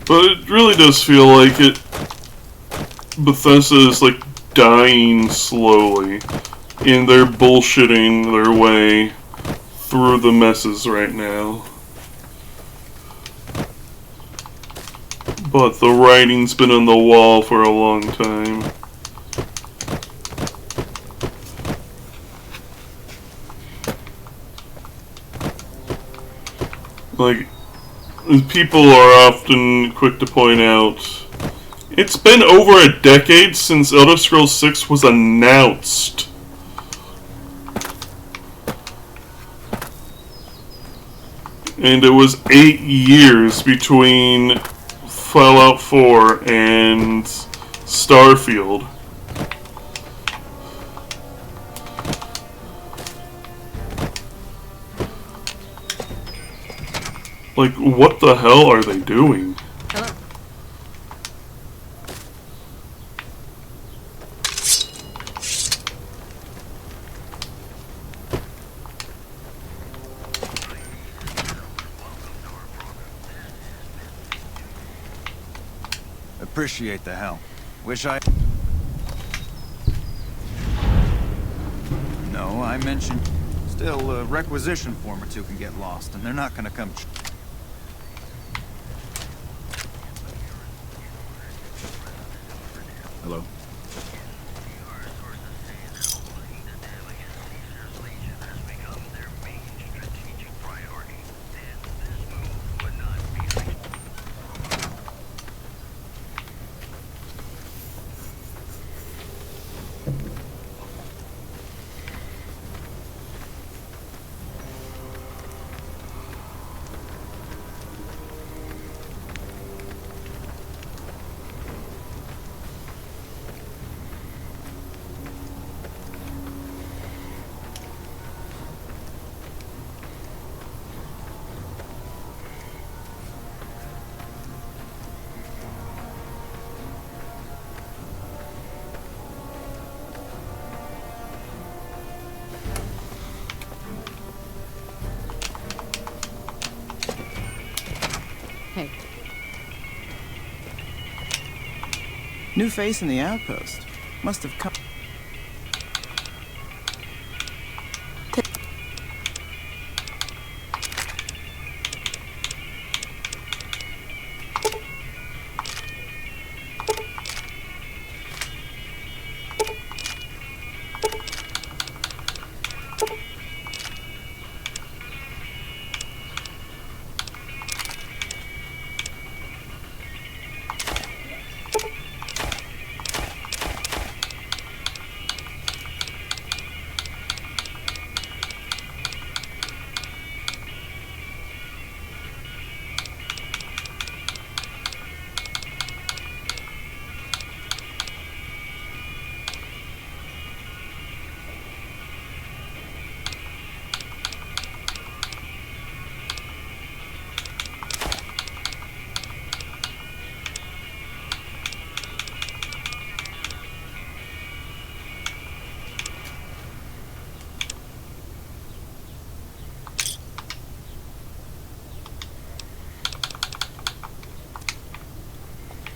But it really does feel like it. Bethesda is like dying slowly, and they're bullshitting their way through the messes right now. But the writing's been on the wall for a long time. Like, people are often quick to point out, it's been over a decade since Elder Scrolls 6 was announced. And it was 8 years between Fallout 4 and Starfield. Like, what the hell are they doing? Hello. Appreciate the help. Wish I... No, I mentioned... Still, a requisition form or two can get lost, and they're not gonna come... Hello? Hey. New face in the outpost. Must have come...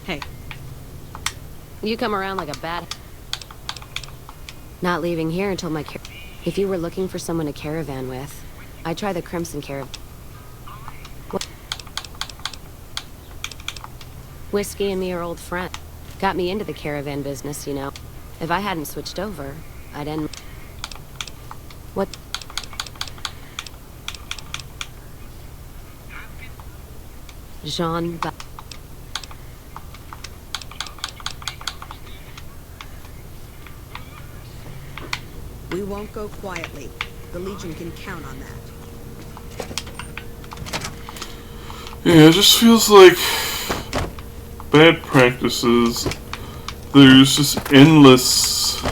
Hey. You come around like a bad... Not leaving here until my... If you were looking for someone to caravan with, I'd try the Crimson Caravan. Whiskey and me are old friends. Got me into the caravan business, you know. If I hadn't switched over, I'd end... What? Jean... We won't go quietly. The Legion can count on that. Yeah, it just feels like bad practices. There's just endless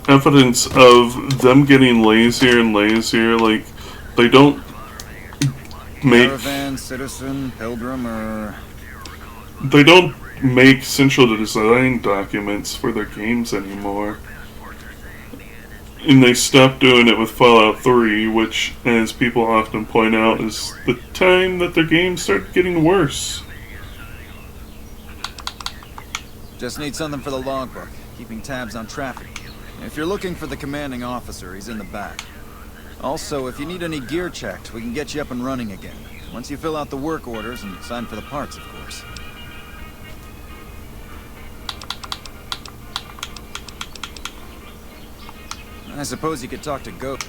evidence of them getting lazier and lazier. Like, they don't make... Caravan, citizen, pilgrim, or... They don't make central design documents for their games anymore. And they stopped doing it with Fallout 3, which, as people often point out, is the time that their games started getting worse. Just need something for the logbook, keeping tabs on traffic. If you're looking for the commanding officer, he's in the back. Also, if you need any gear checked, we can get you up and running again. Once you fill out the work orders and sign for the parts, of course. I suppose you could talk to Goat.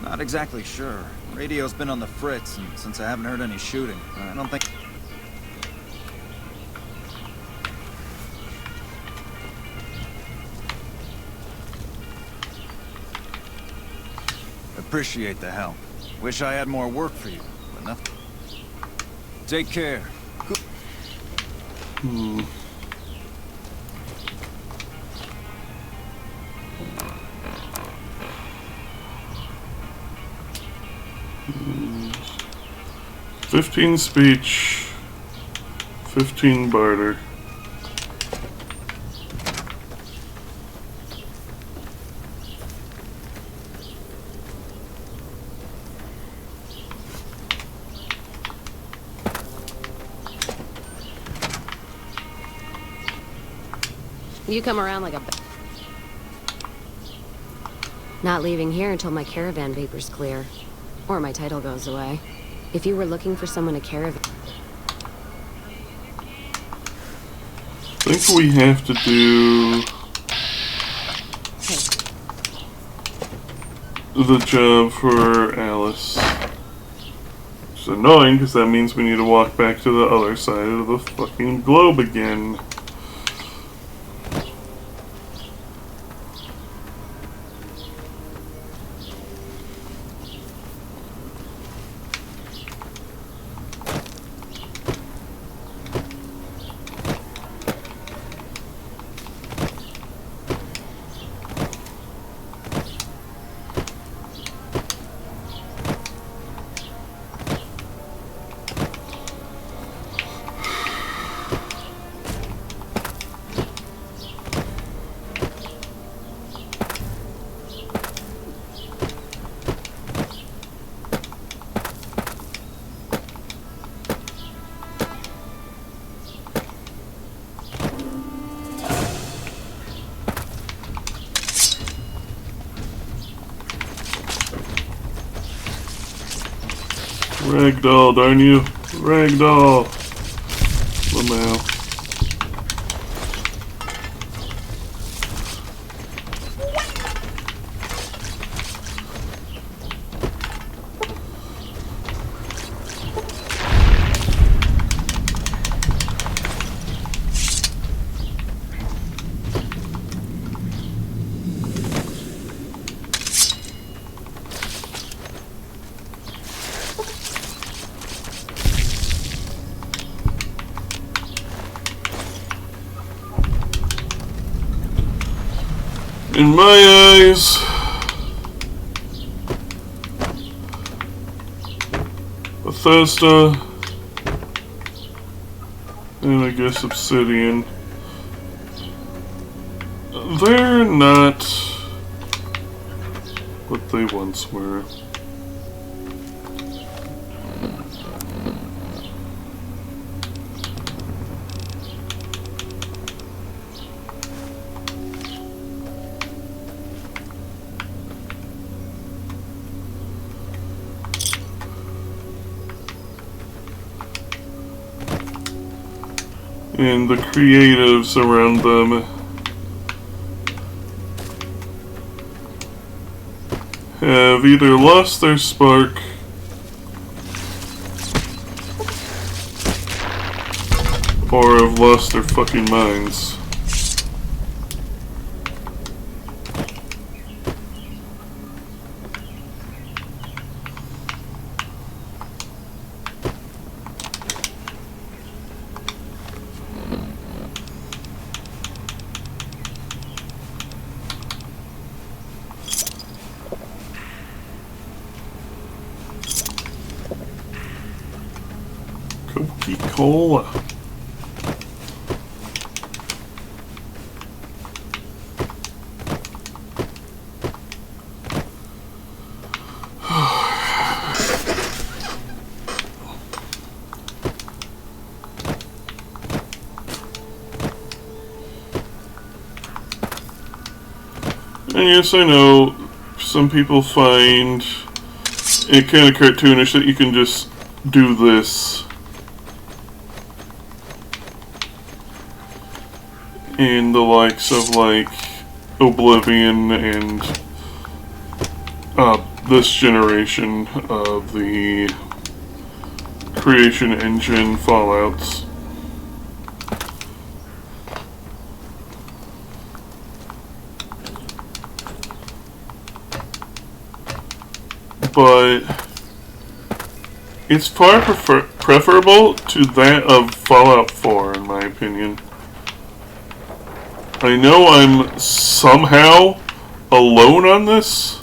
Not exactly sure. Radio's been on the fritz, and since I haven't heard any shooting, I don't think... Appreciate the help. Wish I had more work for you, but nothing. Take care. Hmm. Hmm. 15 speech, 15 barter. You come around like a... Not leaving here until my caravan paper's clear. Or my title goes away. If you were looking for someone to caravan... I think we have to do the job for Alice. Which is annoying because that means we need to walk back to the other side of the fucking globe again. Ragdoll, darn you. Ragdoll. Lamau. In my eyes, Bethesda, and I guess Obsidian, they're not what they once were. And the creatives around them have either lost their spark or have lost their fucking minds. Coca-Cola. And yes, I know some people find it kind of cartoonish that you can just do this. In the likes of, like, Oblivion and this generation of the Creation Engine Fallouts. But it's far preferable to that of Fallout 4, in my opinion. I know I'm somehow alone on this.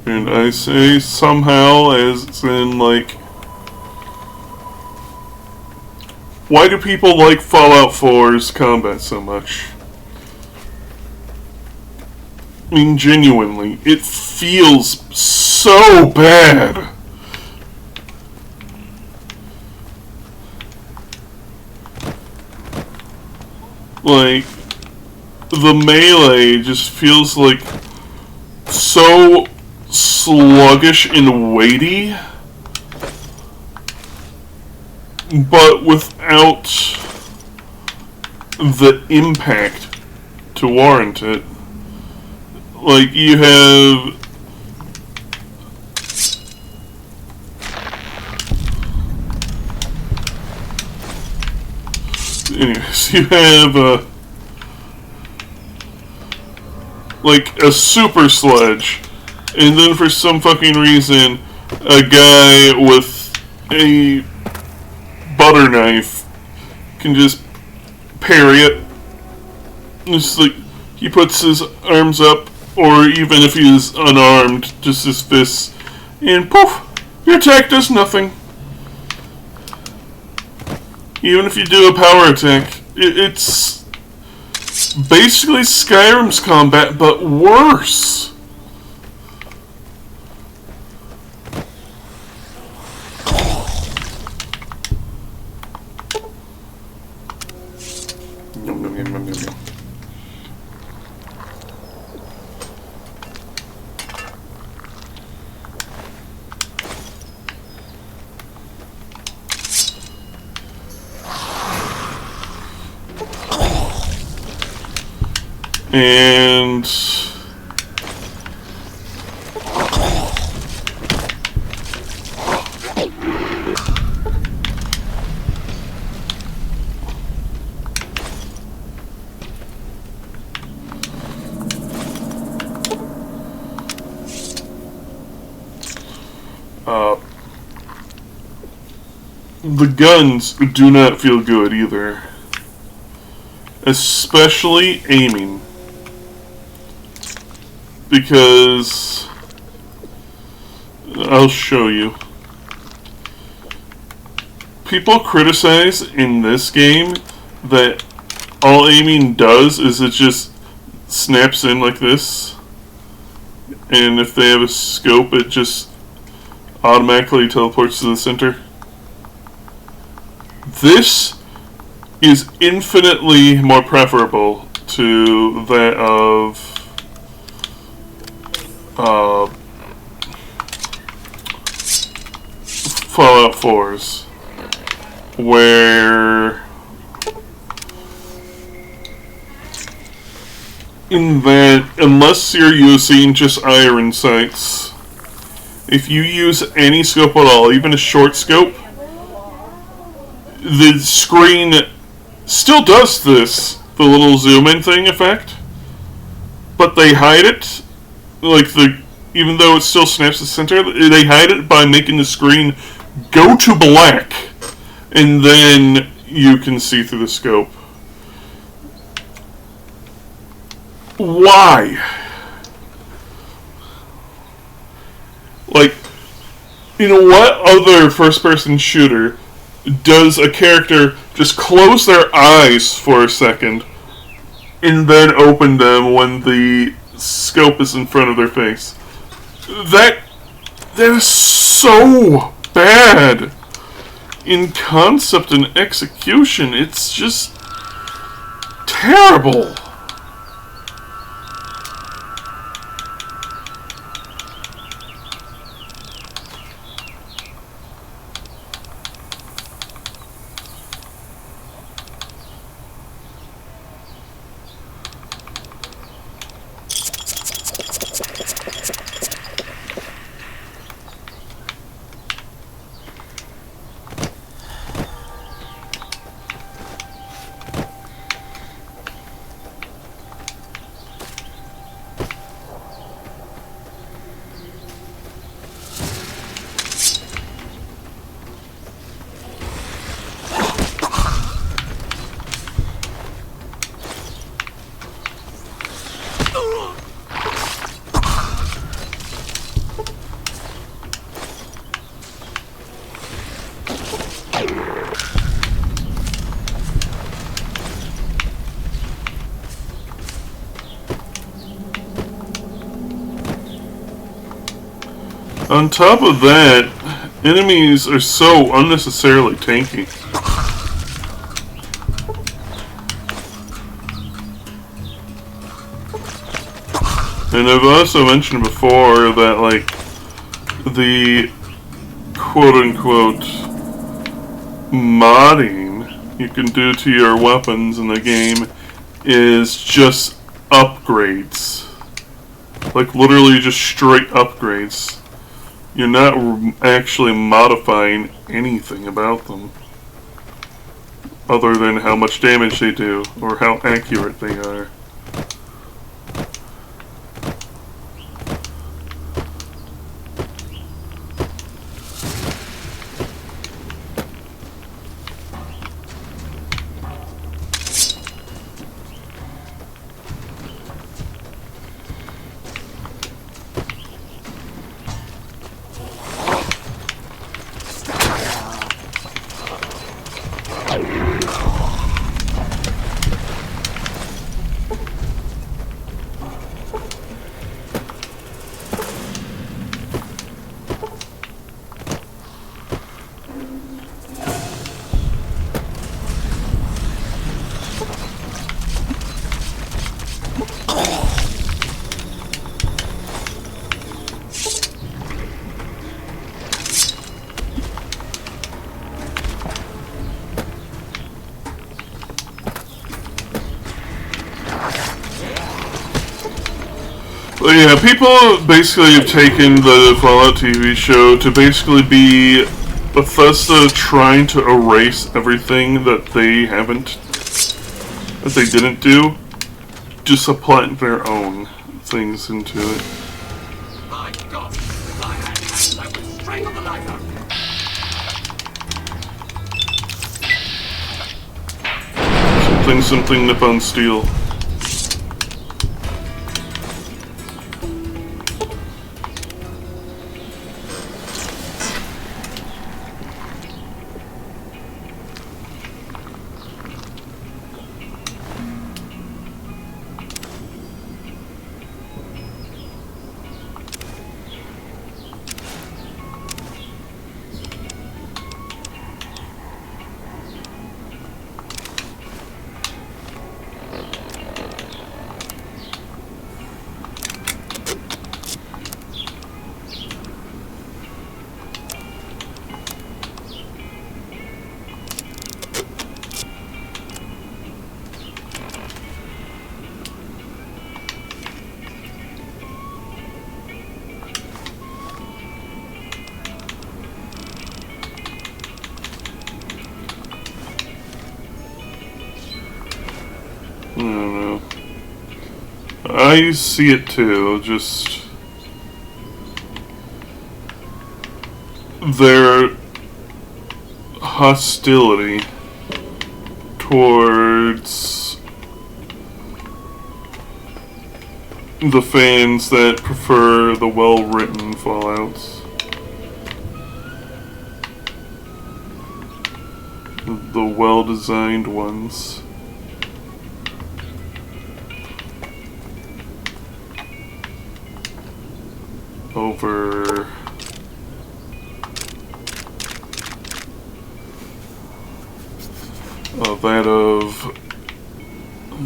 And I say somehow as in, like, why do people like Fallout 4's combat so much? I mean, genuinely, it feels so bad. Like, the melee just feels like so sluggish and weighty, but without the impact to warrant it. Like, you have anyways, you have like a super sledge, and then for some fucking reason a guy with a butter knife can just parry it. Just like, he puts his arms up, or even if he is unarmed, just his fists, and poof, your attack does nothing. Even if you do a power attack, it's basically Skyrim's combat, but worse. Nom, nom, nom, nom, nom. And the guns do not feel good either, especially aiming. Because I'll show you. People criticize in this game that all aiming does is it just snaps in like this, and if they have a scope it just automatically teleports to the center. This is infinitely more preferable to that of Fallout 4's, where in that, unless you're using just iron sights, if you use any scope at all, even a short scope, the screen still does this, the little zoom in thing effect, but they hide it. Like, even though it still snaps the center, they hide it by making the screen go to black, and then you can see through the scope. Why? Like, in what other first-person shooter does a character just close their eyes for a second and then open them when the scope is in front of their face? That is so bad. in concept and execution, it's just terrible. On top of that, enemies are so unnecessarily tanky. And I've also mentioned before that, like, the quote-unquote modding you can do to your weapons in the game is just upgrades. Like, literally just straight upgrades. You're not actually modifying anything about them, other than how much damage they do, or how accurate they are. But yeah, people basically have taken the Fallout TV show to basically be Bethesda trying to erase everything that they didn't do, just supply their own things into it. My God, if I had hands, I would strangle the life out of you. Something Nippon Steel. I don't know. I see it too, just their hostility towards the fans that prefer the well-written Fallouts. The well-designed ones. Over that of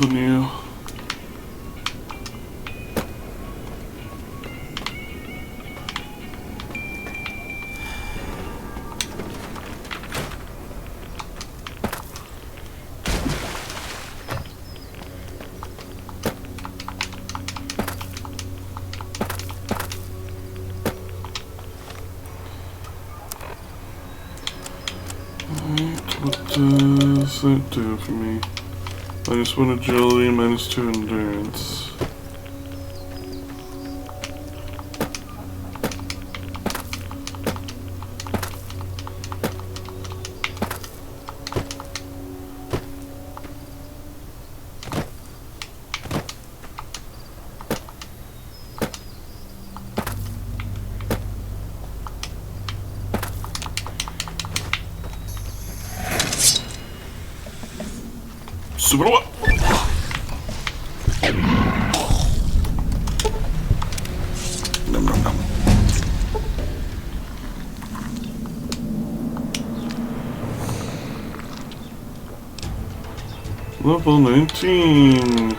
the new. What does that do for me? -1 agility, -2 endurance. Super. Nom, nom, nom. Level 19.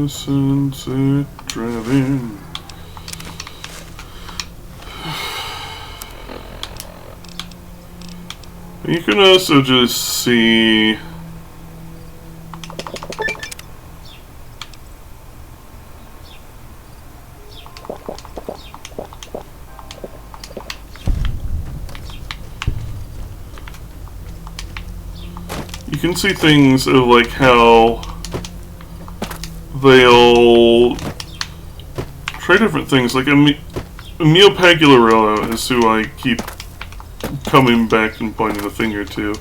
Sunset driving. You can also just see things of like how they'll try different things. Like Emil Pagliarello is who I keep coming back and pointing the finger to.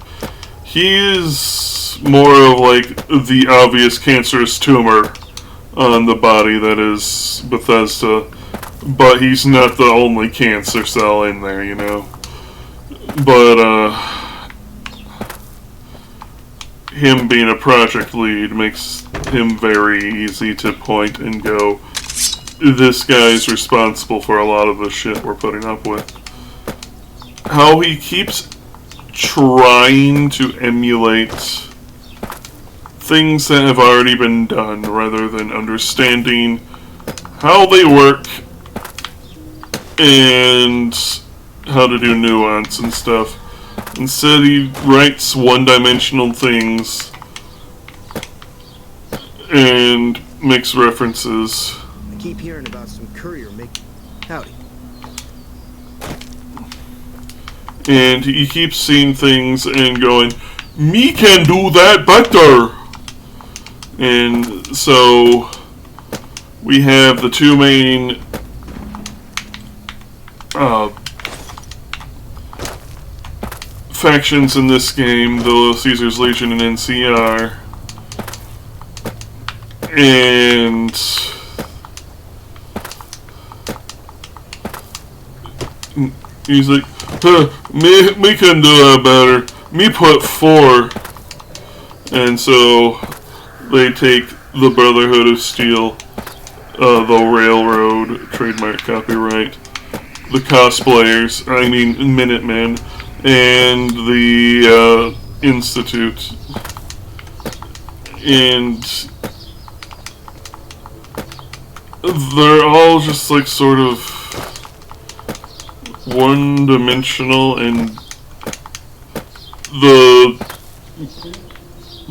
He is more of like the obvious cancerous tumor on the body that is Bethesda, but he's not the only cancer cell in there, you know. But him being a project lead makes him very easy to point and go, this guy's responsible for a lot of the shit we're putting up with. How he keeps trying to emulate things that have already been done rather than understanding how they work and how to do nuance and stuff. Instead, he writes one-dimensional things and makes references. I keep hearing about some courier making... Howdy. And he keeps seeing things and going, me can do that better! And so, we have the two main factions in this game, the Little Caesars Legion and NCR. And he's like, me can do that better. Me put 4. And so they take the Brotherhood of Steel, the Railroad, trademark copyright, the cosplayers, I mean Minutemen, and the Institute. And they're all just like sort of one-dimensional, and the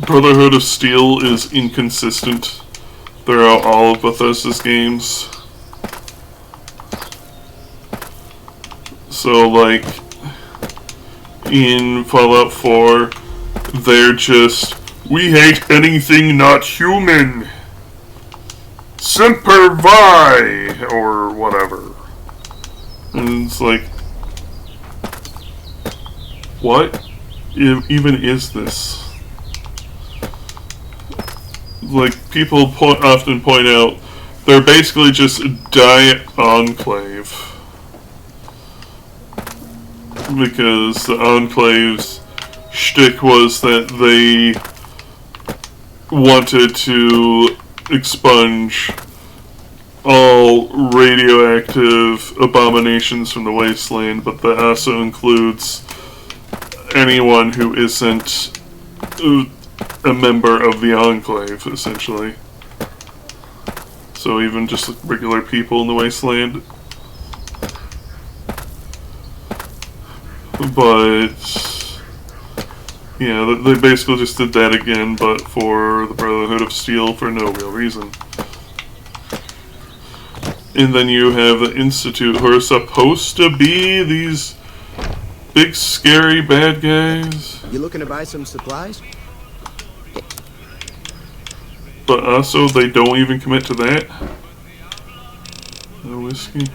Brotherhood of Steel is inconsistent throughout all of Bethesda's games. So, like, in Fallout 4, they're just, we hate anything not human! Semper Vi! Or whatever. And it's like, what even is this? Like, people often point out, they're basically just Diet Enclave. Because the Enclave's shtick was that they wanted to expunge all radioactive abominations from the wasteland, but that also includes anyone who isn't a member of the Enclave, essentially. So even just regular people in the wasteland. But yeah, they basically just did that again, but for the Brotherhood of Steel for no real reason. And then you have the Institute, who are supposed to be these big, scary bad guys. You looking to buy some supplies? But also, they don't even commit to that. No whiskey.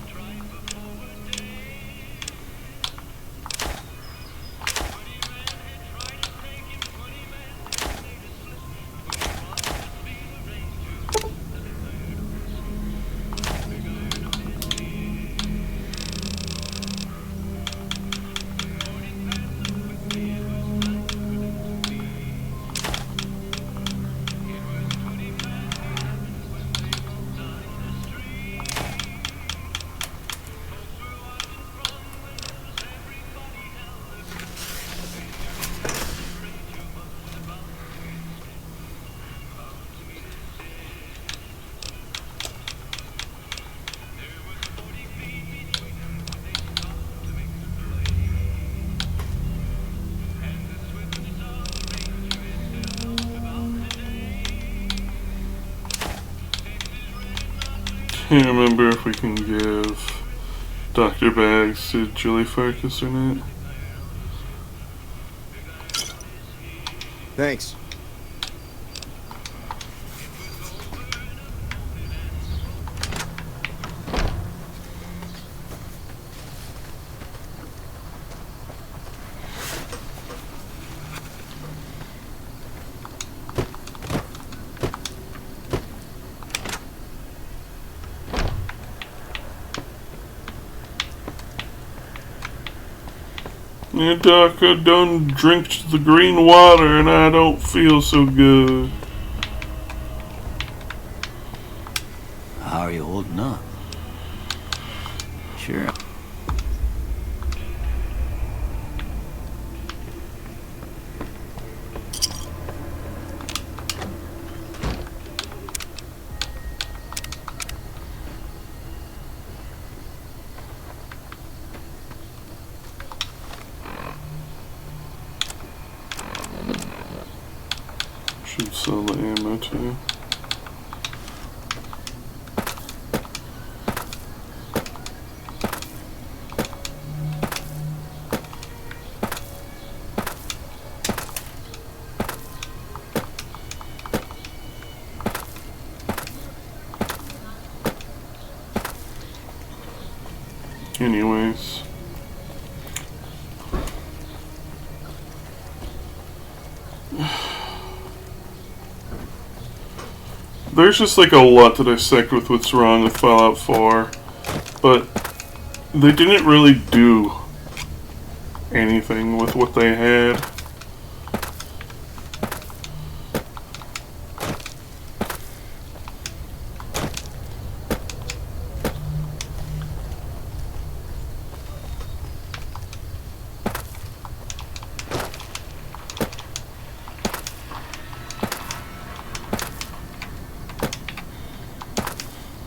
Can't remember if we can give Dr. Bags to Julie Farkas or not. Thanks. Yeah, Doc, I done drink the green water and I don't feel so good. How are you holding up? Sure. Should sell the ammo too. Anyways. There's just like a lot to dissect with what's wrong with Fallout 4, but they didn't really do anything with what they had.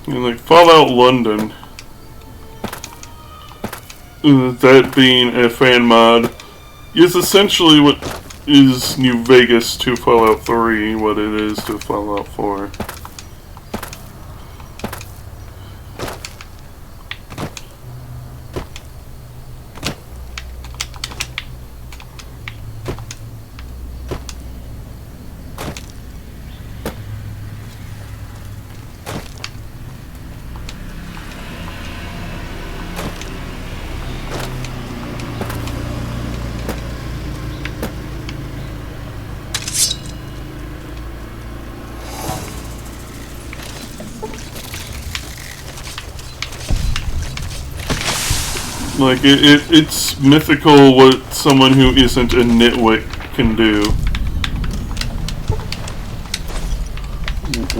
And like Fallout London, that being a fan mod, is essentially what is New Vegas to Fallout 3, what it is to Fallout 4. Like, it's mythical what someone who isn't a nitwit can do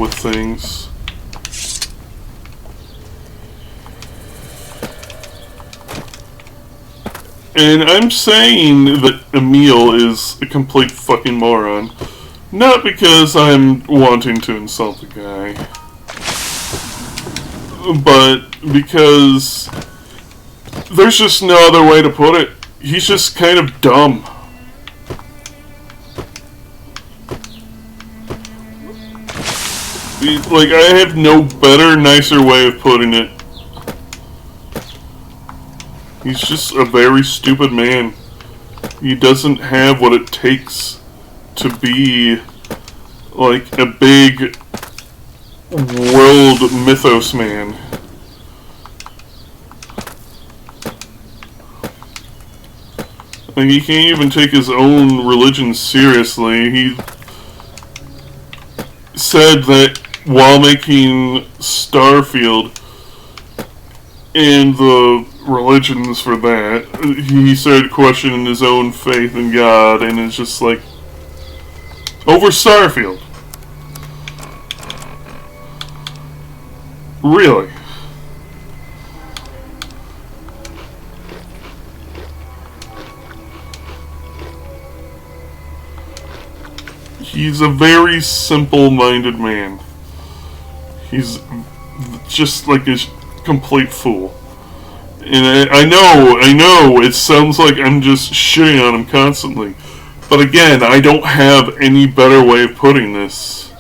with things. And I'm saying that Emil is a complete fucking moron. Not because I'm wanting to insult the guy, but because there's just no other way to put it. He's just kind of dumb. Like, I have no better, nicer way of putting it. He's just a very stupid man. He doesn't have what it takes to be like a big world mythos man. Like, he can't even take his own religion seriously. He said that while making Starfield and the religions for that, he started questioning his own faith in God, and it's just like, over Starfield. Really? He's a very simple-minded man. He's just like a complete fool. And I know, it sounds like I'm just shitting on him constantly. But again, I don't have any better way of putting this.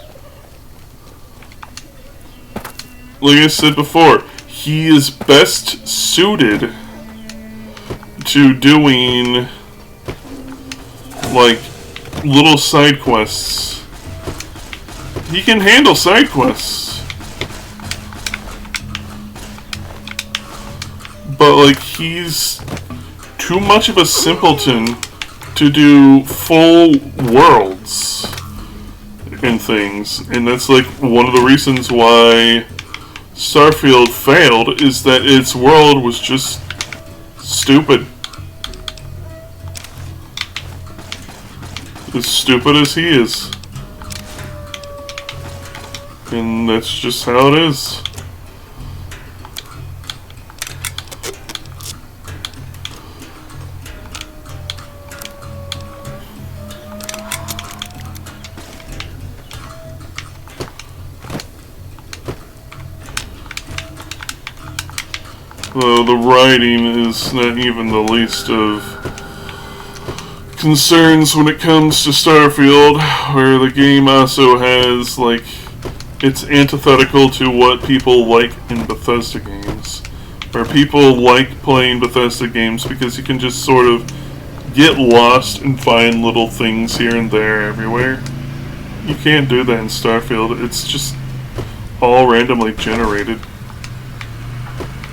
Like I said before, he is best suited to doing, like, little side quests. He can handle side quests. But, like, he's too much of a simpleton to do full worlds and things. And that's, like, one of the reasons why Starfield failed, is that its world was just stupid. As stupid as he is. And that's just how it is. Though the writing is not even the least of concerns when it comes to Starfield, where the game also has, like, it's antithetical to what people like in Bethesda games. Where people like playing Bethesda games because you can just sort of get lost and find little things here and there everywhere. You can't do that in Starfield. It's just all randomly generated.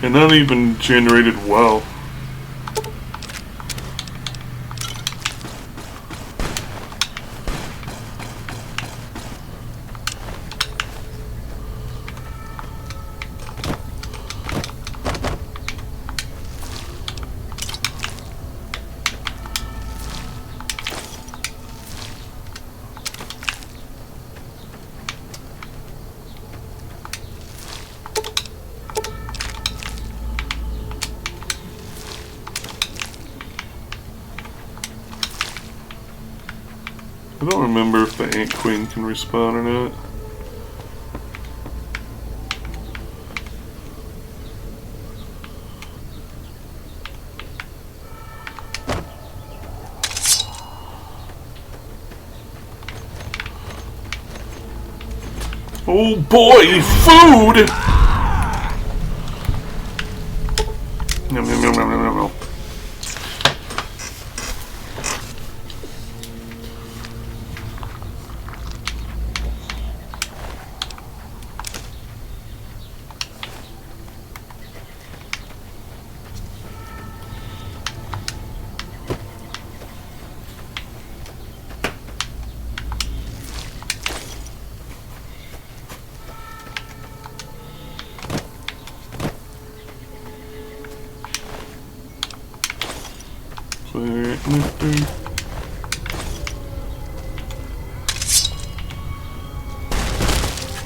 And not even generated well. I don't remember if the Ant Queen can respawn or not. Oh boy, food! Nom, nom, nom, nom, nom, nom.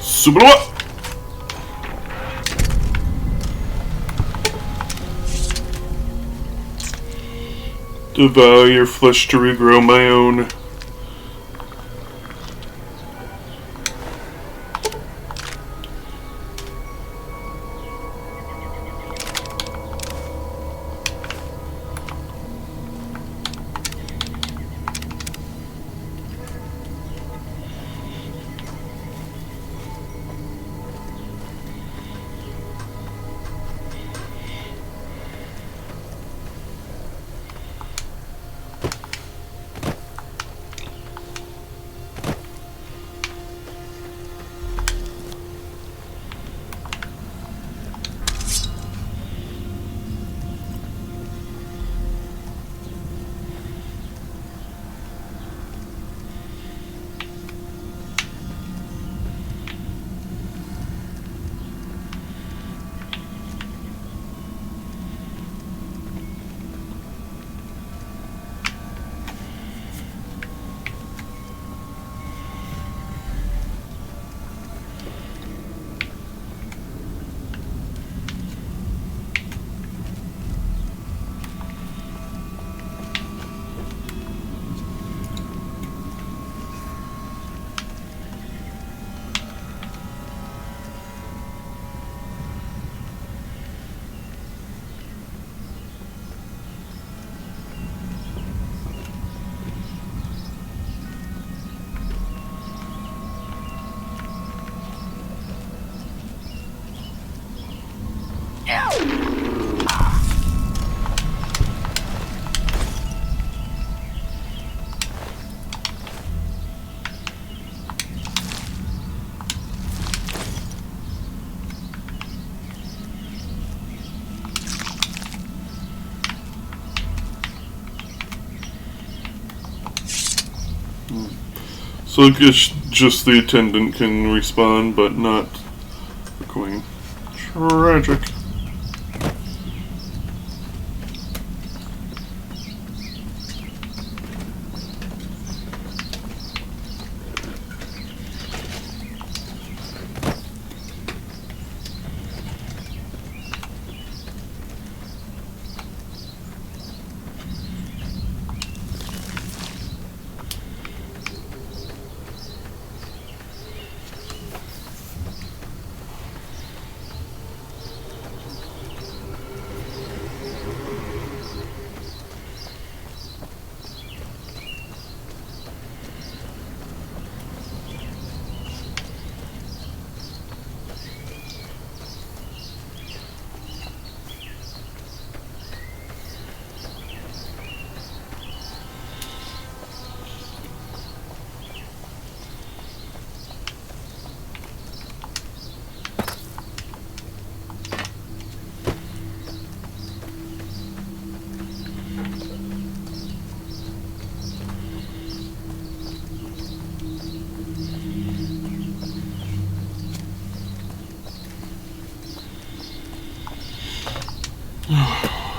Super. Devour your flesh to regrow my own. So I guess just the attendant can respond, but not the queen. Tragic.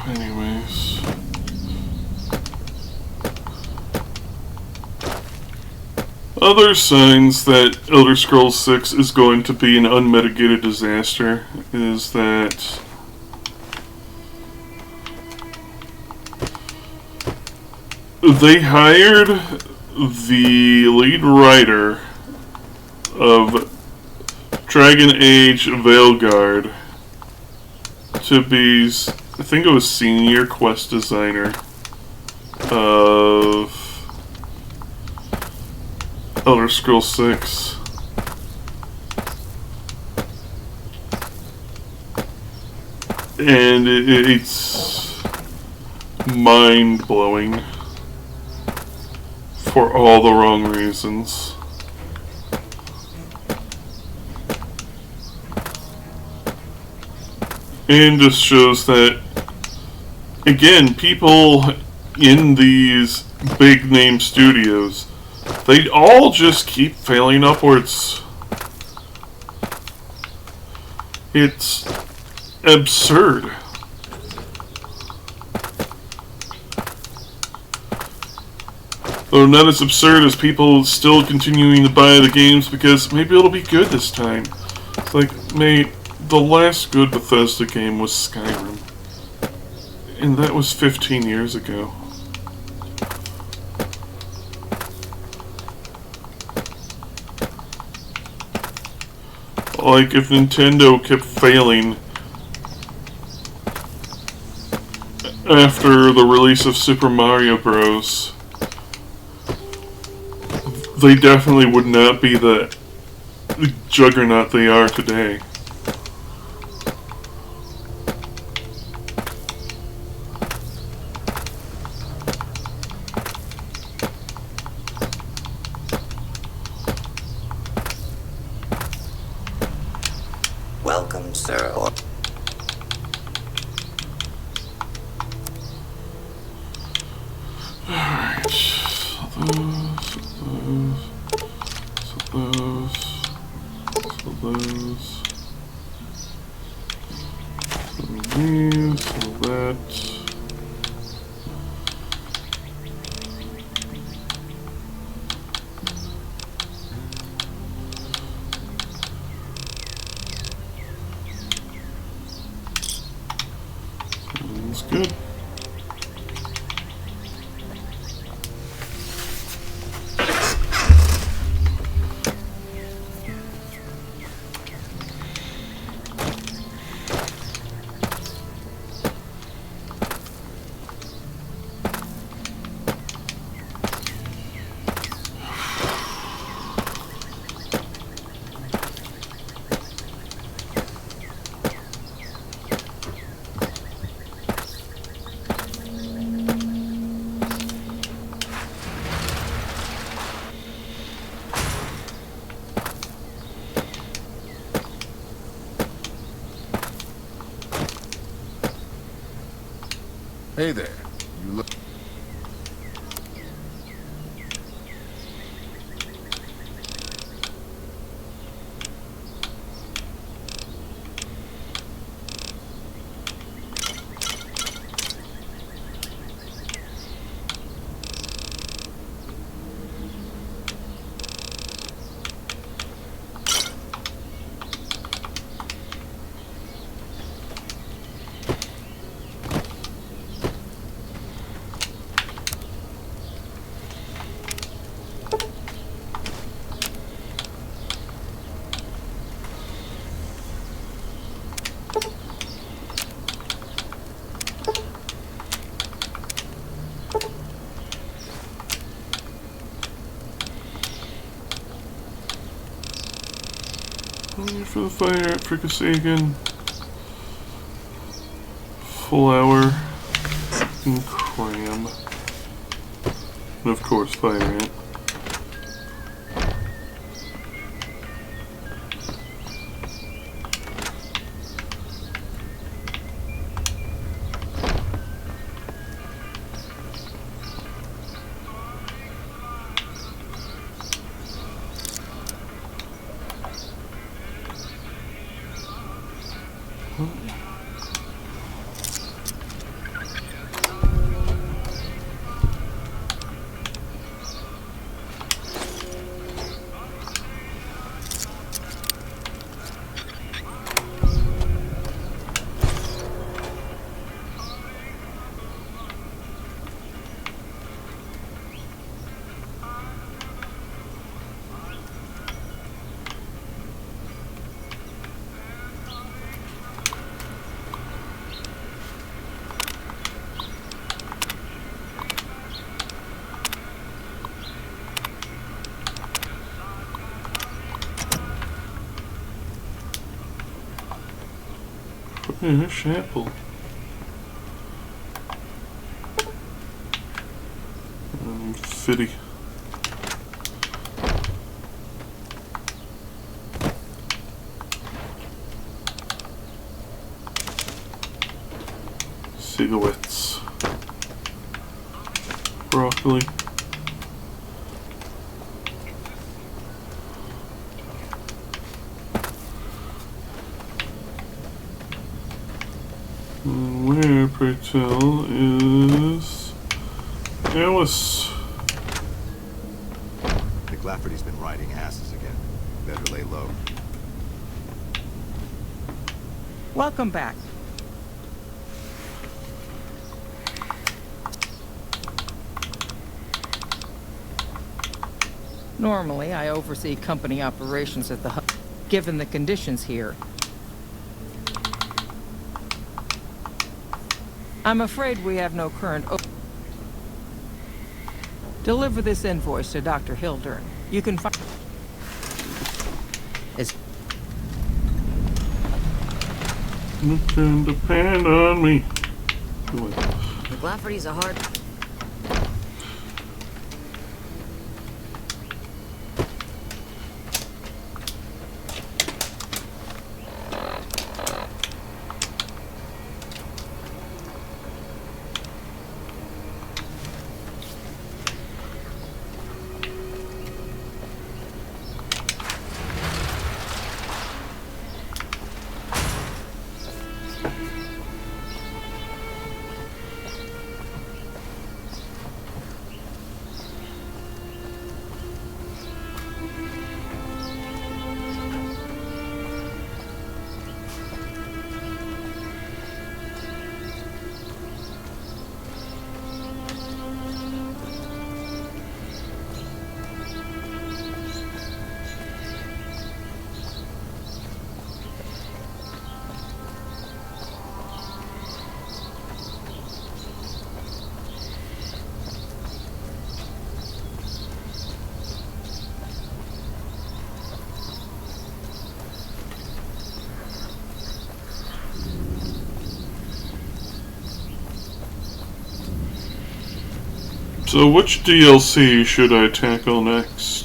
Anyways. Other signs that Elder Scrolls 6 is going to be an unmitigated disaster is that they hired the lead writer of Dragon Age Veilguard to be, I think it was senior quest designer of Elder Scrolls 6. And it's mind-blowing for all the wrong reasons. And just shows that, again, people in these big name studios, they all just keep failing upwards. It's absurd. Though not as absurd as people still continuing to buy the games because maybe it'll be good this time. It's like, mate, the last good Bethesda game was Skyrim. And that was 15 years ago. Like, if Nintendo kept failing after the release of Super Mario Bros., they definitely would not be the juggernaut they are today. Welcome, sir. Alright, so these, so that. Sounds good. Hey there. You look... For the fire at Frikasagan, Flower, and Cram, and of course Fire Ant. Apple. Fitty. Cigarettes. Broccoli. Where, pray tell, is Alice? McLafferty's been riding asses again. Better lay low. Welcome back. Normally, I oversee company operations at the hub. Given the conditions here, I'm afraid we have no current. Deliver this invoice to Dr. Hildern. You can find. You can depend on me. McLafferty's a hard. So which DLC should I tackle next?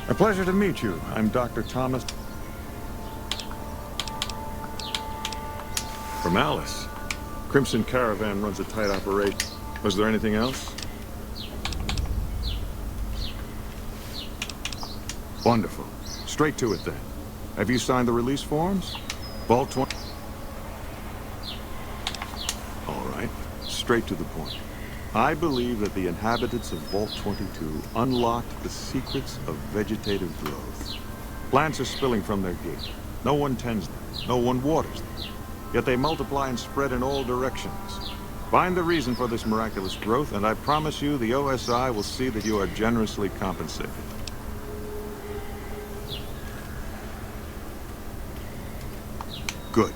A pleasure to meet you. I'm Dr. Thomas. From Alice. Crimson Caravan runs a tight operation. Was there anything else? Wonderful. Straight to it then. Have you signed the release forms? Vault 20. All right. Straight to the point. I believe that the inhabitants of Vault 22 unlocked the secrets of vegetative growth. Plants are spilling from their gate. No one tends them. No one waters them. Yet they multiply and spread in all directions. Find the reason for this miraculous growth, and I promise you the OSI will see that you are generously compensated. Good.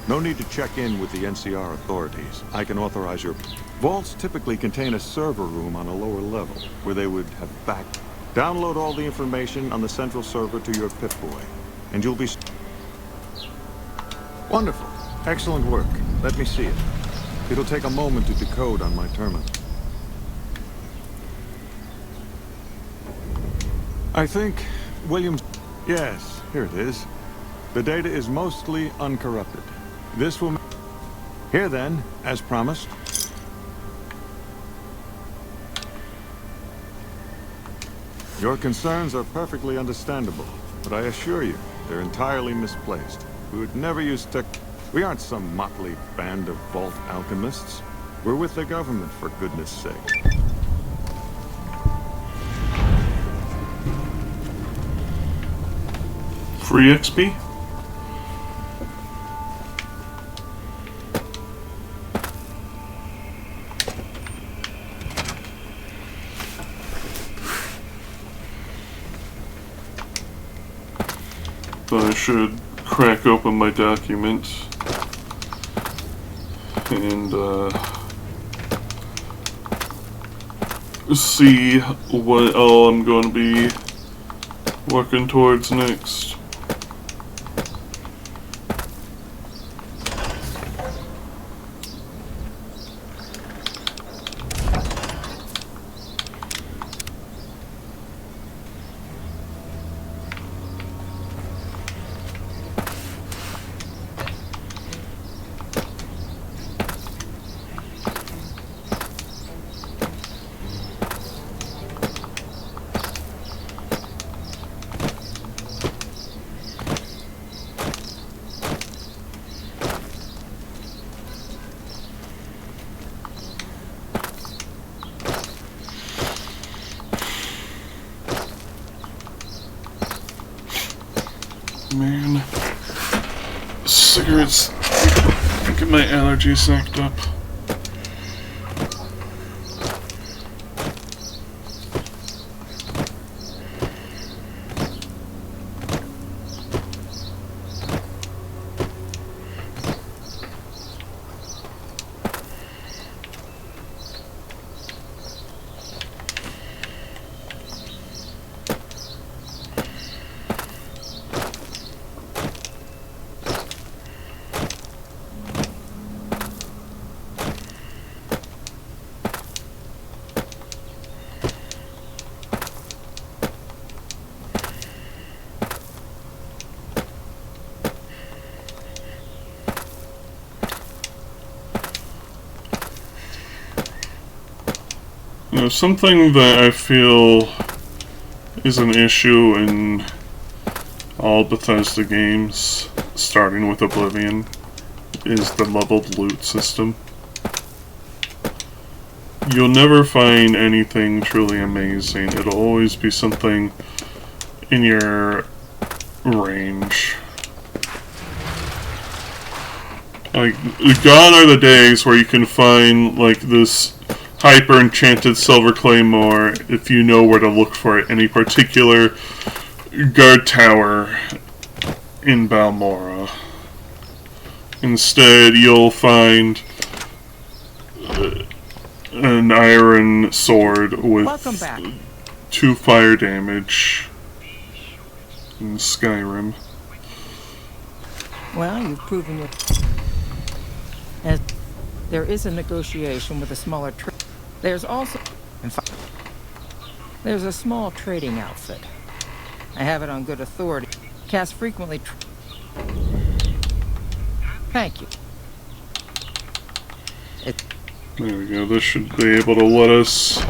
No need to check in with the NCR authorities. I can authorize your... Vaults typically contain a server room on a lower level, where they would have backed... Download all the information on the central server to your Pip-Boy, and you'll be... Wonderful. Excellent work. Let me see it. It'll take a moment to decode on my terminal. I think Williams... Yes, here it is. The data is mostly uncorrupted. This will... Here then, as promised. Your concerns are perfectly understandable, but I assure you, they're entirely misplaced. We would never use tech... We aren't some motley band of vault alchemists. We're with the government, for goodness sake. Free XP? I should crack open my document and see what all I'm going to be working towards next. Man, cigarettes get my allergies act up. Something that I feel is an issue in all Bethesda games, starting with Oblivion, is the leveled loot system. You'll never find anything truly amazing. It'll always be something in your range. Like, gone are the days where you can find, like, this hyper enchanted silver claymore if you know where to look for it, any particular guard tower in Balmora. Instead, you'll find an iron sword with 2 fire damage in Skyrim. Well, you've proven it. As there is a negotiation with a smaller trade. There's also, in fact, there's a small trading outfit. I have it on good authority. Cass frequently. Thank you. There we go. This should be able to let us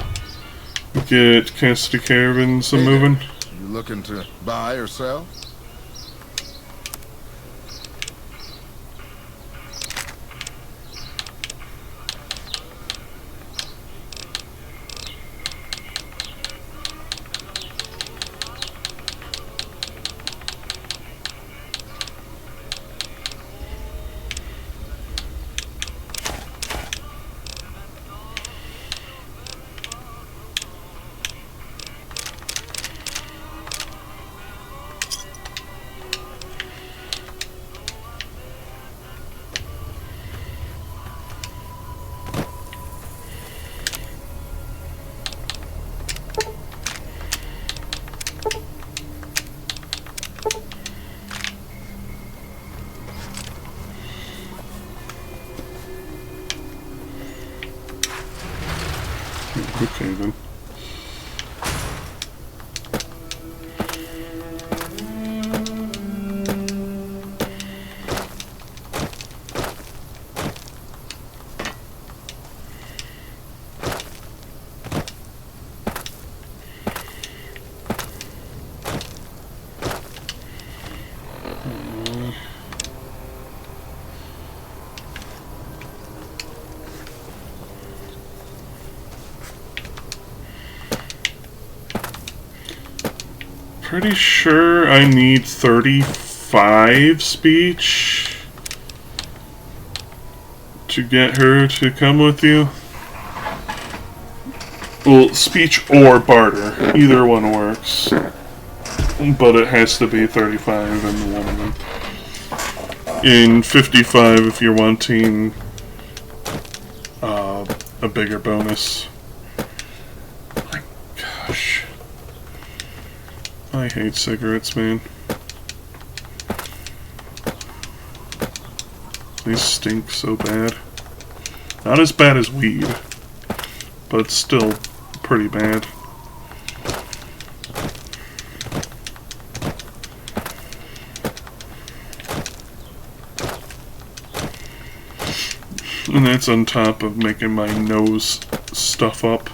get Cassidy Caravans moving. You looking to buy or sell? pretty sure I need 35 speech to get her to come with you. Well, speech or barter. Either one works. But it has to be 35 in one of them. In 55 if you're wanting a bigger bonus. My gosh. I hate cigarettes, man. They stink so bad. Not as bad as weed, but still pretty bad. And that's on top of making my nose stuff up.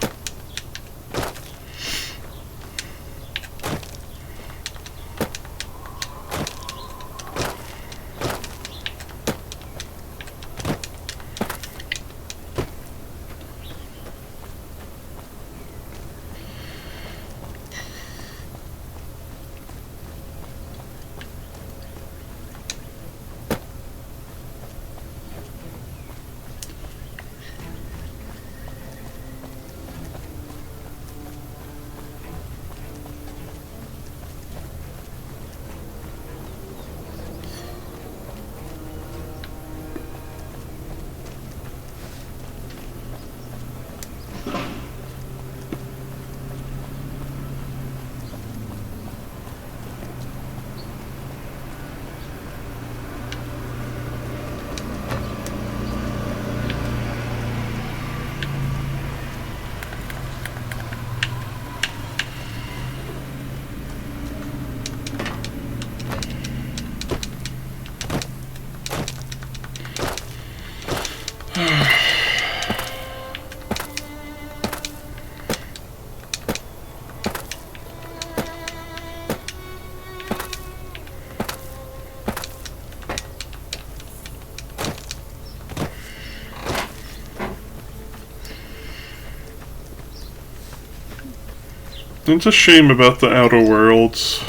It's a shame about the Outer Worlds.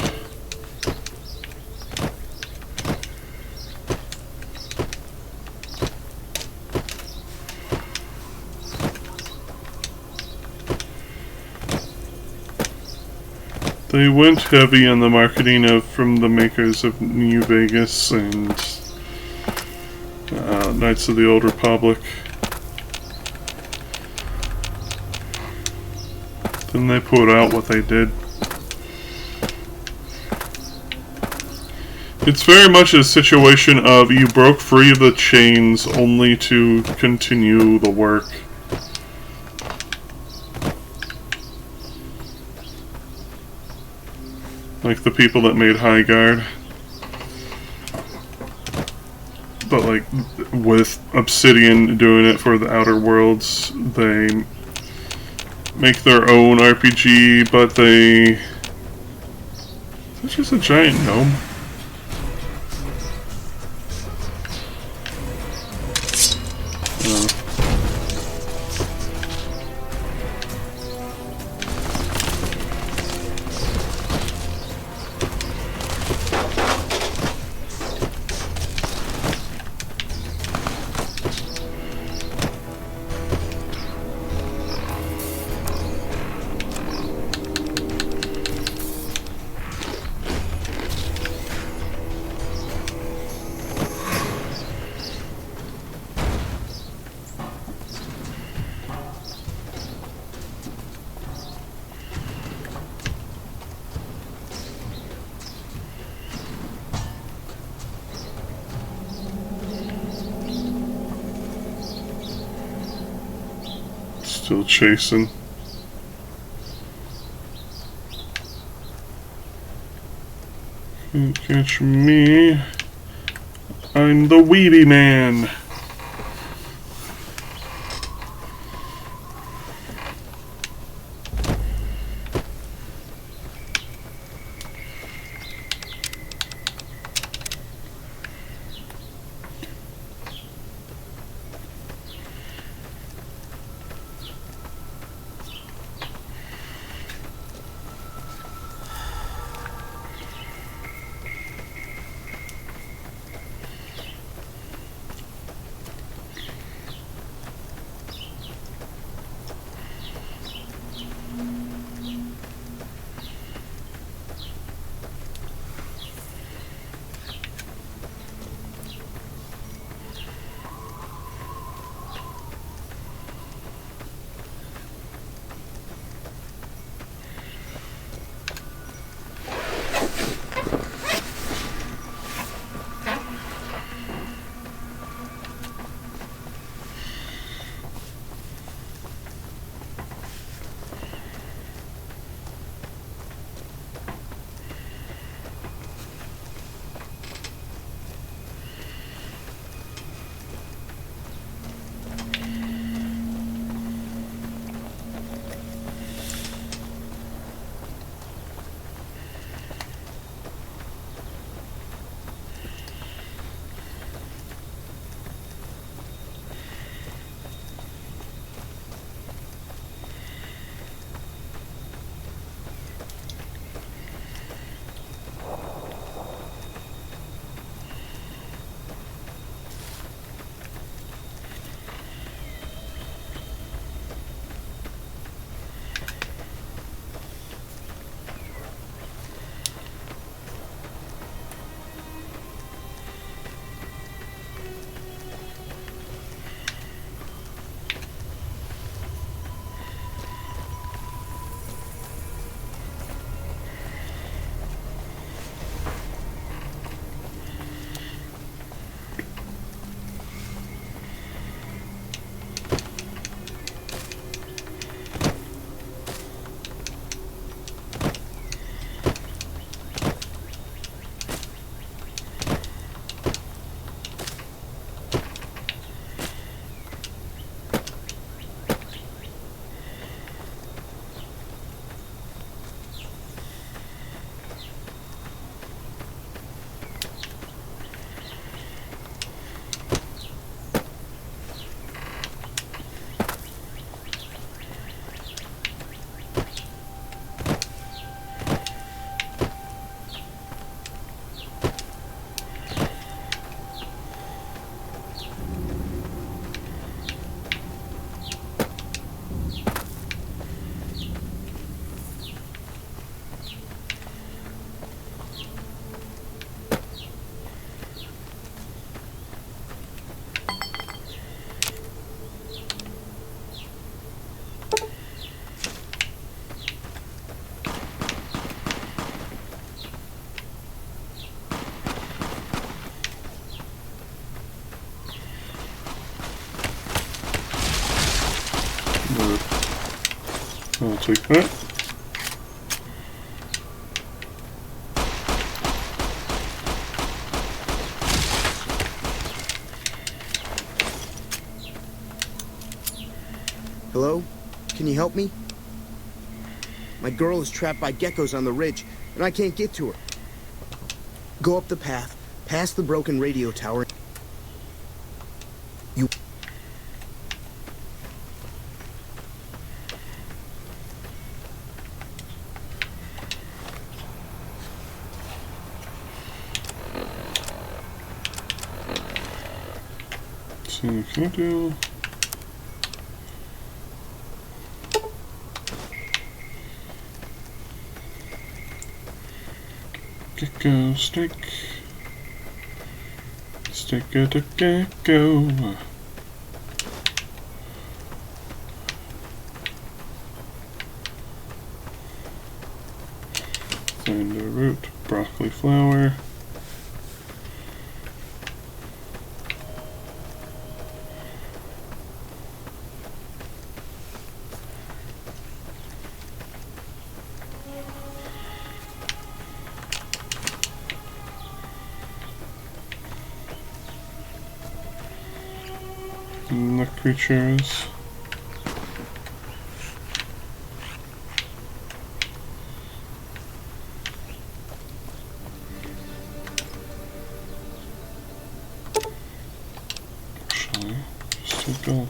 They went heavy on the marketing from the makers of New Vegas and Knights of the Old Republic. Then they put out what they did. It's very much a situation of you broke free of the chains only to continue the work. Like the people that made High Guard. But like with Obsidian doing it for the Outer Worlds, they make their own RPG, but they... Is that just a giant gnome? Still chasing. Can't catch me. I'm the Weedy Man. take that. Hello? Can you help me? My girl is trapped by geckos on the ridge, and I can't get to her. Go up the path, past the broken radio tower. You... So, can I do... Gecko stick. Stick at a gecko. Find a root, broccoli flower. And the creatures. Actually, just take all.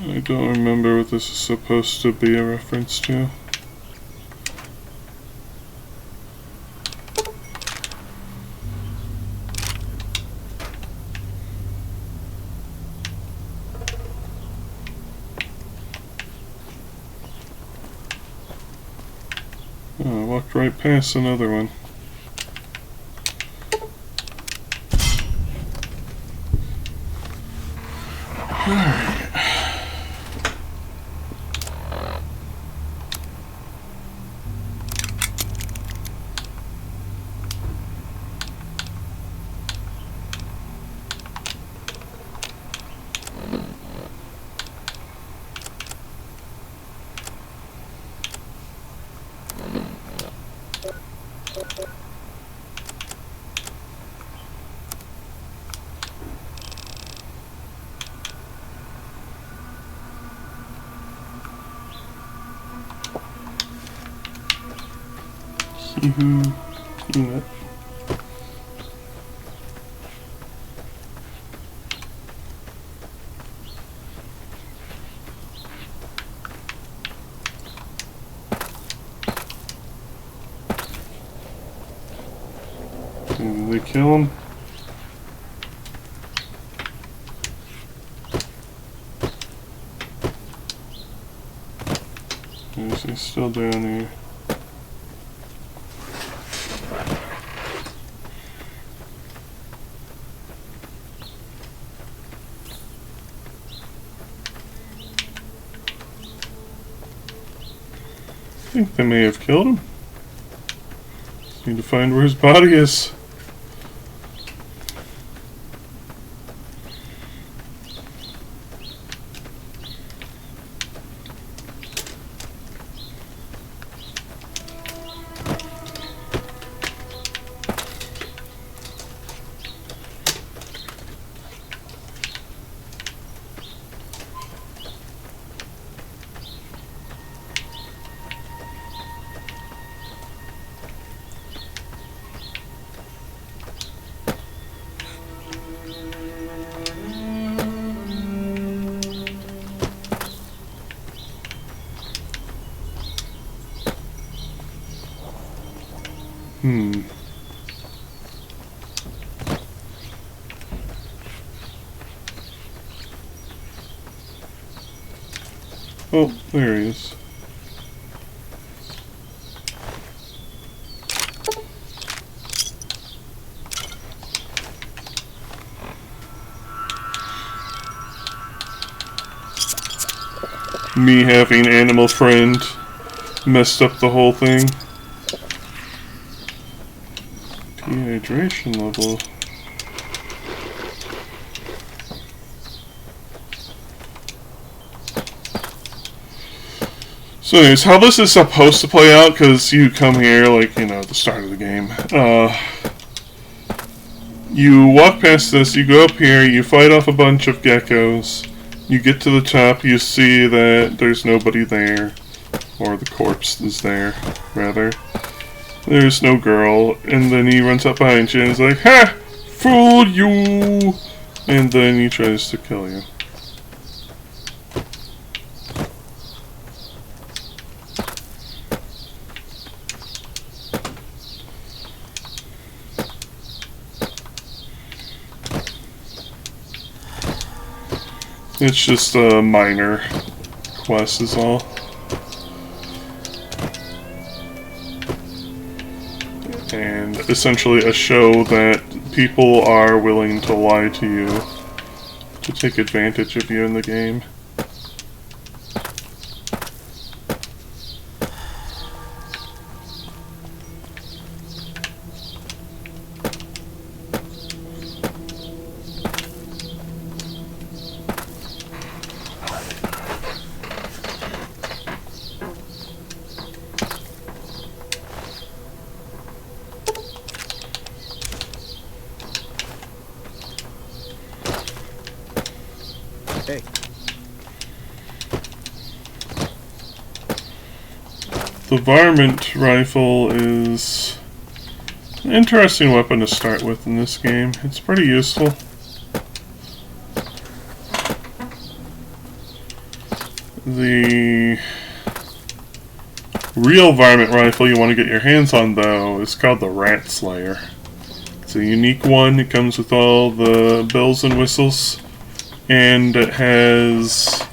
I don't remember what this is supposed to be a reference to. Oh, I walked right past another one. Alright. Unit. Did they kill him? Is he still down here? I think they may have killed him. Just need to find where his body is. Oh, there he is. me having Animal Friend messed up the whole thing. Dehydration level. So anyways, how this is supposed to play out, because you come here, like, you know, at the start of the game. You walk past this, you go up here, you fight off a bunch of geckos. You get to the top, you see that there's nobody there. Or the corpse is there, rather. There's no girl, and then he runs up behind you and is like, "Ha! Fooled you!" And then he tries to kill you. It's just a minor quest is all. And essentially a show that people are willing to lie to you to take advantage of you in the game. Hey. The varmint rifle is an interesting weapon to start with in this game. It's pretty useful. The real varmint rifle you want to get your hands on, though, is called the Rat Slayer. It's a unique one. It comes with all the bells and whistles. And it has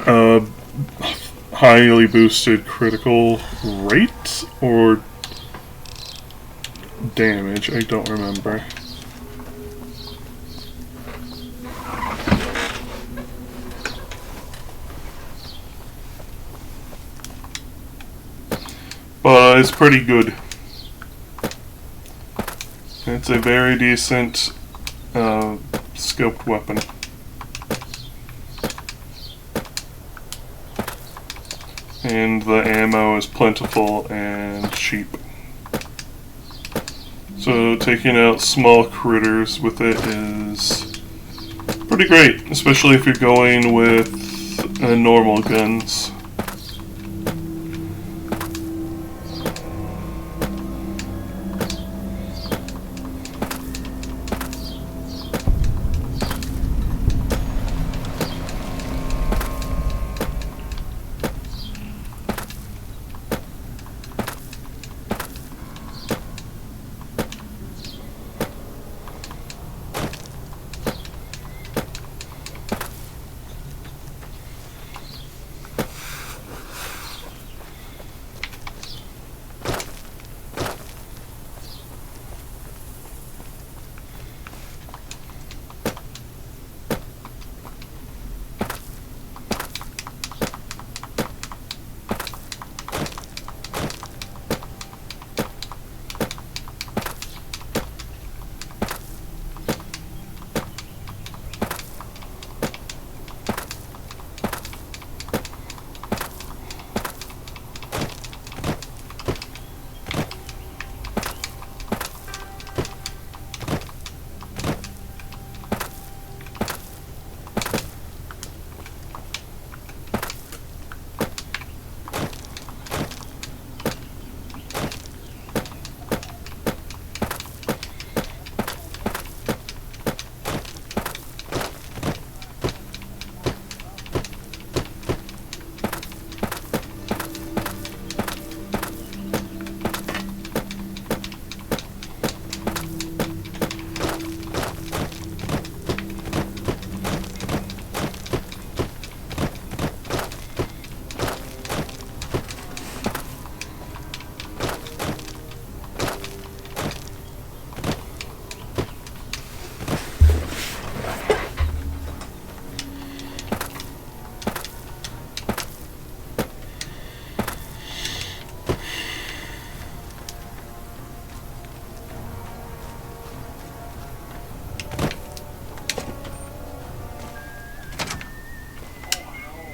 a highly boosted critical rate or damage, I don't remember. But it's pretty good. It's a very decent scoped weapon. And the ammo is plentiful and cheap. So taking out small critters with it is pretty great, especially if you're going with normal guns.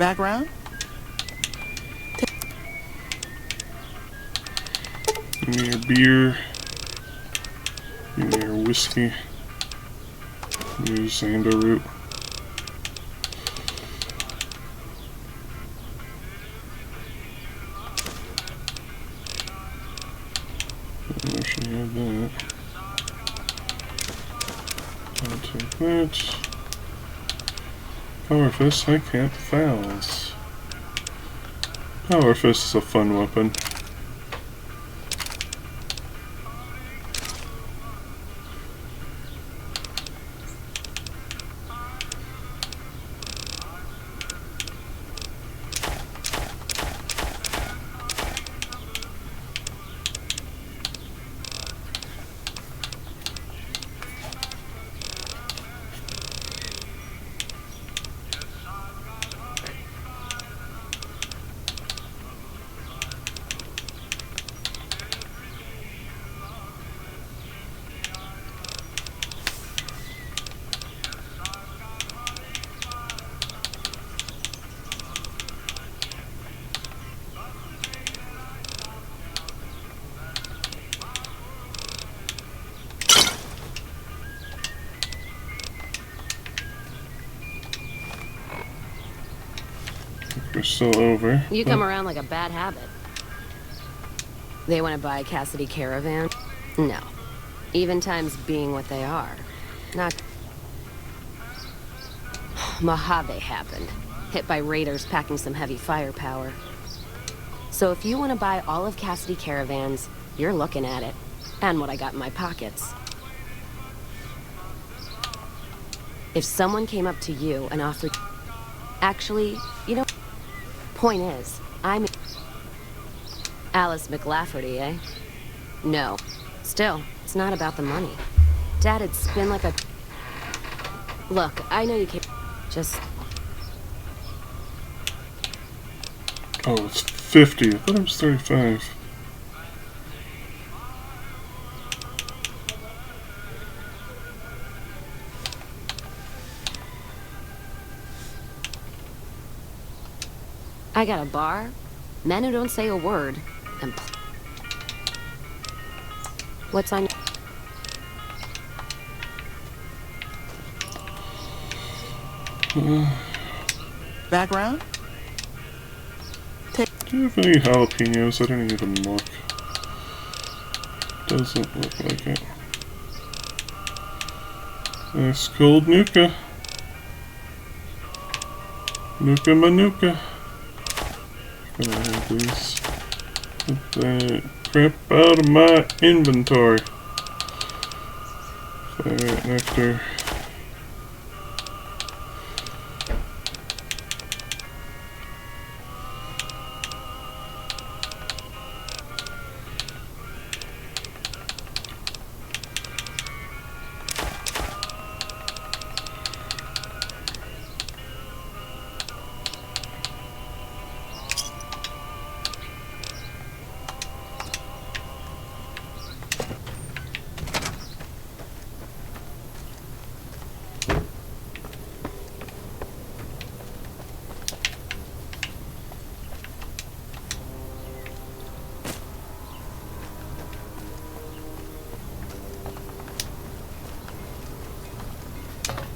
Background? Give me your beer. Give me your whiskey. Use Xander root. I should have that. I'll take that. Power Fist, high cap, fouls. Power Fist is a fun weapon. We're still over. You come around like a bad habit. They want to buy a Cassidy Caravan? No. Even times being what they are. Not... Mojave happened. Hit by raiders packing some heavy firepower. So if you want to buy all of Cassidy Caravans, you're looking at it. And what I got in my pockets. If someone came up to you and offered... Actually, you know... Point is, I'm... Alice McLafferty, eh? No. Still, it's not about the money. Dad'd spin like a... Look, I know you can't... Just... Oh, it's 50. I thought it was 35. I got a bar, men who don't say a word, and... What's on... Background? Do you have any jalapenos? I didn't even look. Doesn't look like it. Nice cold Nuka. Nuka Manuka. Can I have these? Get that crap out of my inventory. Fire nectar.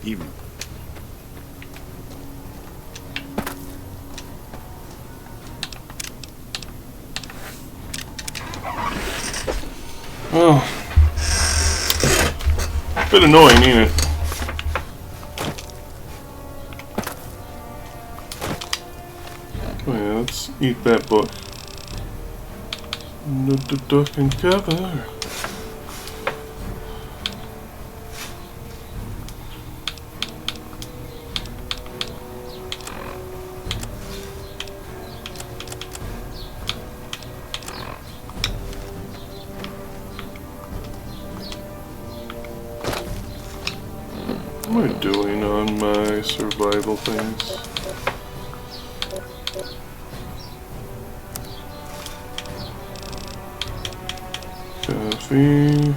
Evening. Oh. A bit annoying, ain't it? Oh yeah, let's eat that book. The duck and cover. What am I doing on my survival things? Coffee.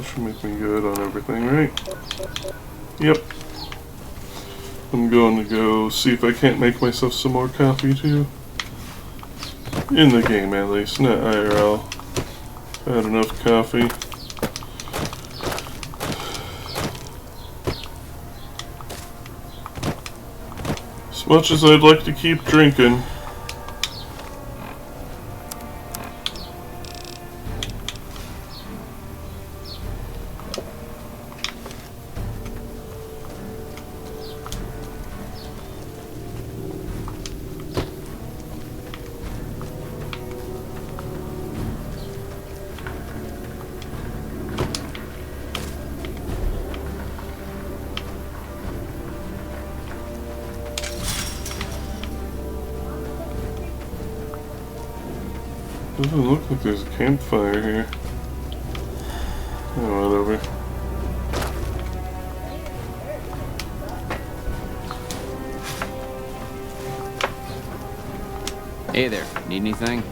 should make me good on everything, right? Yep. I'm going to go see if I can't make myself some more coffee too. In the game at least, not IRL. Had enough coffee. As much as I'd like to keep drinking. Doesn't look like there's a campfire here. Oh, whatever. Hey there, need anything?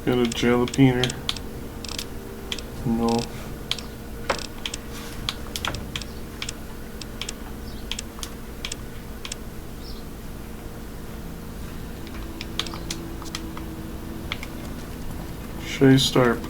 Got a jalapeno. No. Shay Starp.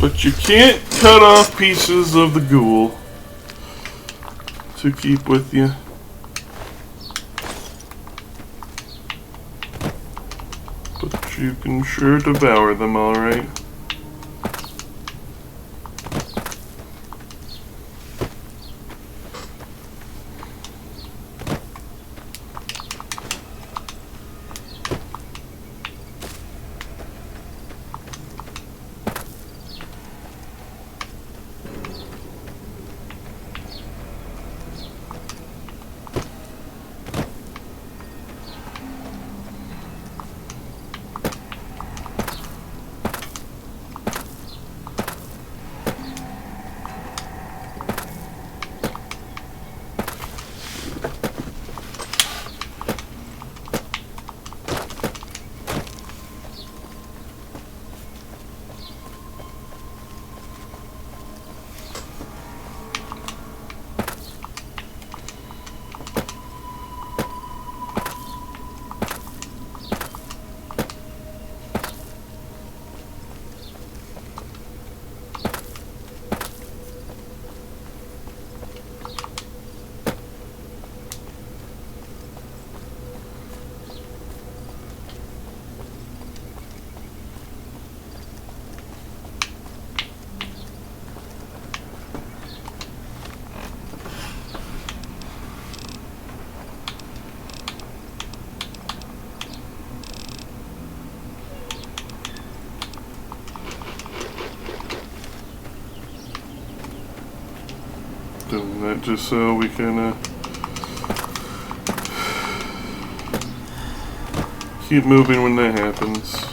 But you can't cut off pieces of the ghoul to keep with you. But you can sure devour them, alright. Doing that just so we can keep moving when that happens.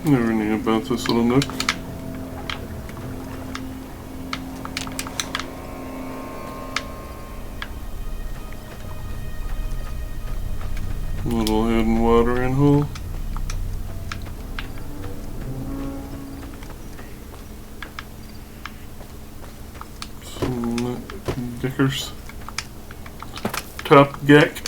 Never knew about this little nook. Little hidden watering hole. Some Dickers. Top Geck.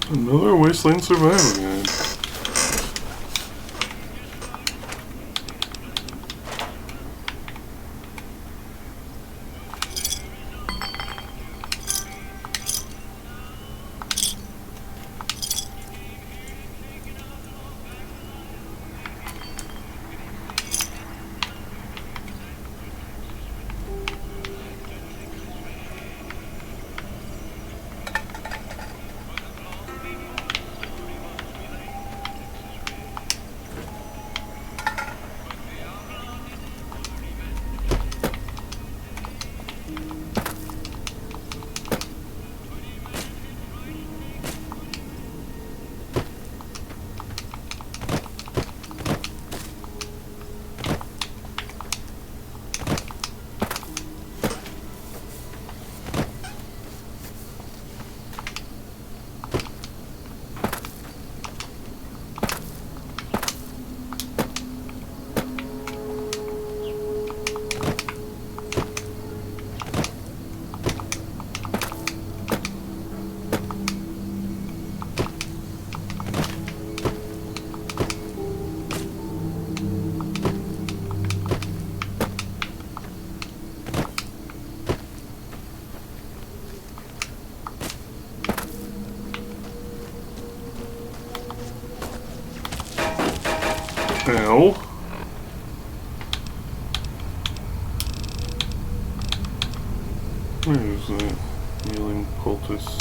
Another Wasteland Survival Guide. Ow. Where is that kneeling poultice?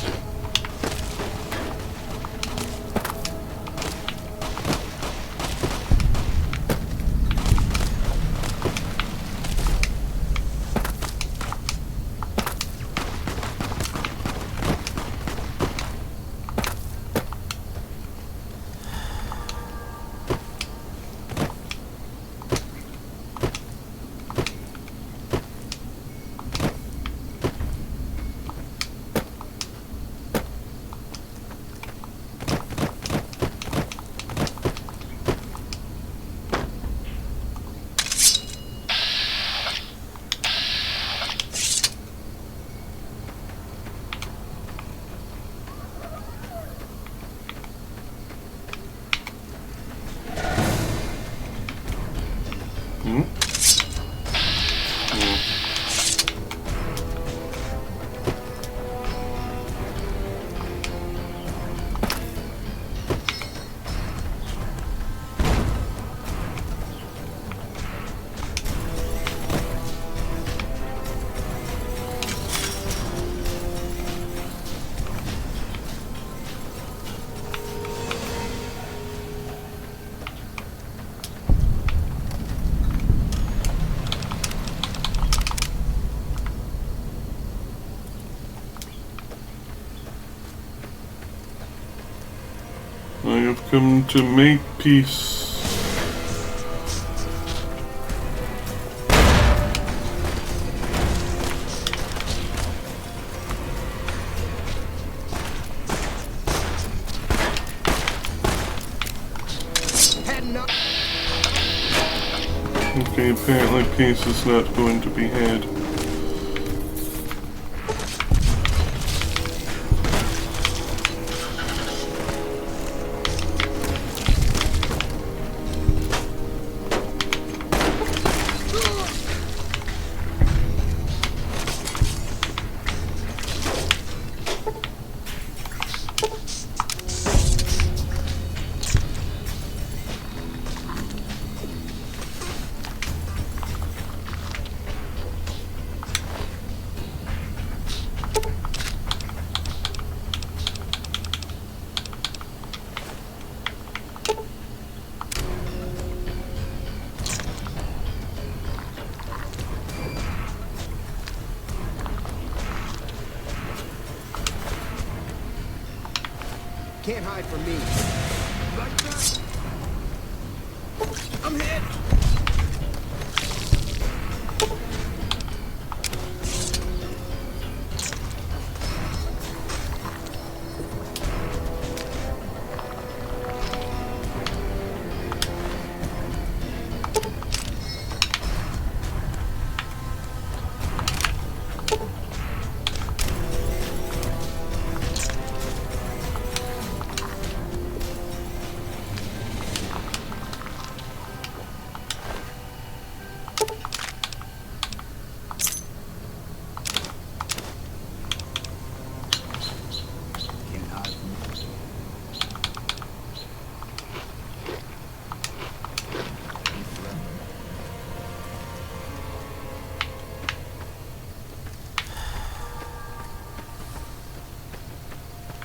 have come to make peace. Okay, apparently peace is not going to be had. Can't hide from me. Like that? I'm hit!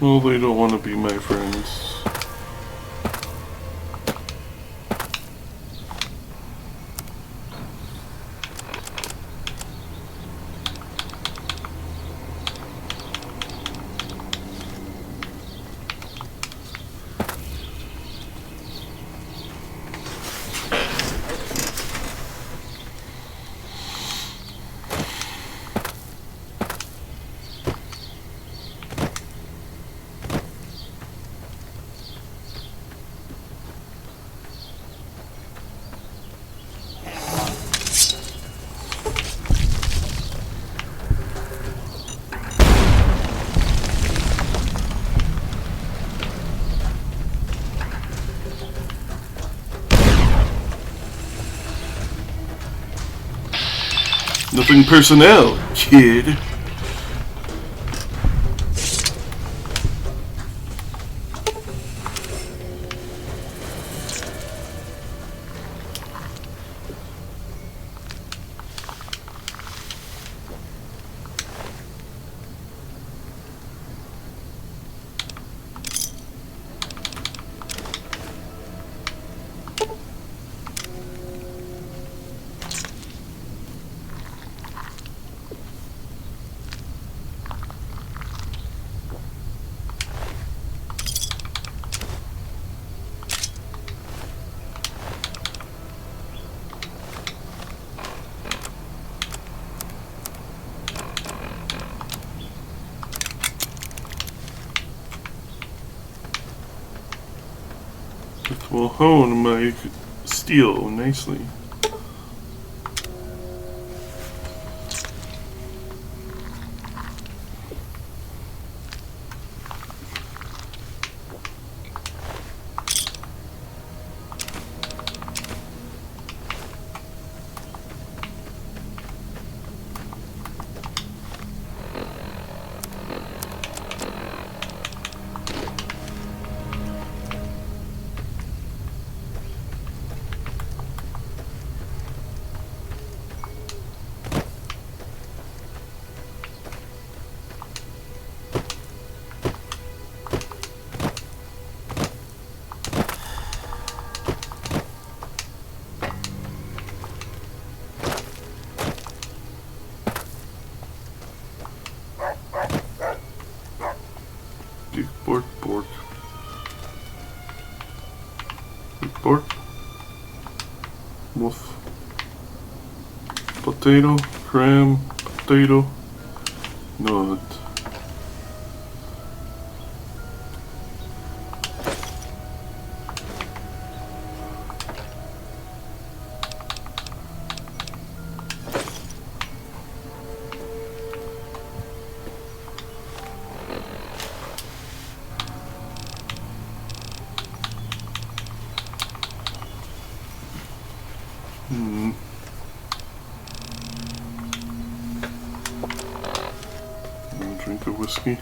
Well, they don't want to be my friends. Nothing personnel, kid. It will hone my steel nicely. potato, cram, potato, nut. Drink of whiskey.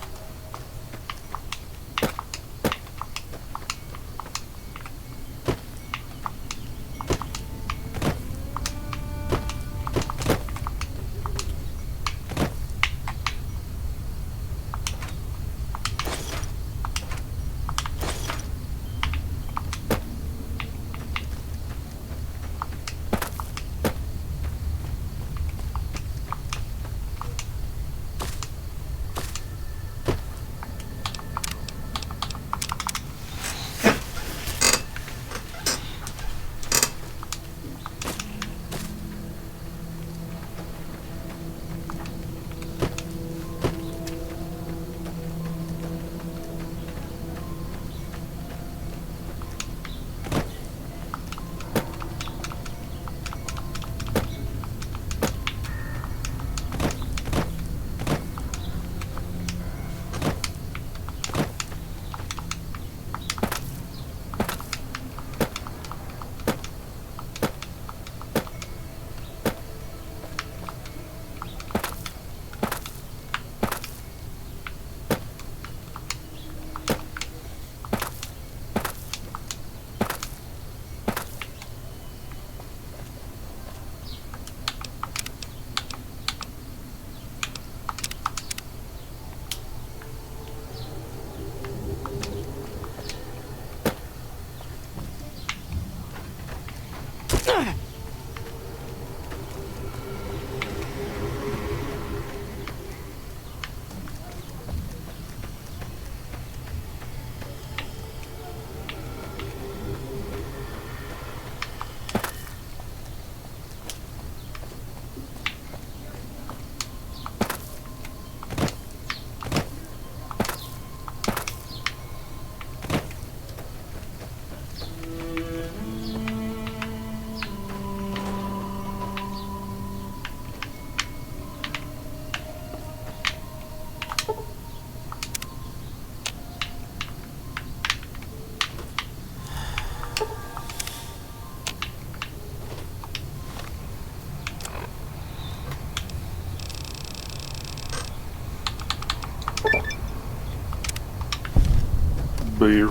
Beer.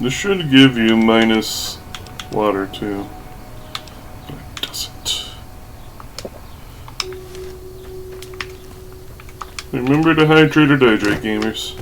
This should give you minus water too, but it doesn't. Remember to hydrate or dehydrate, gamers.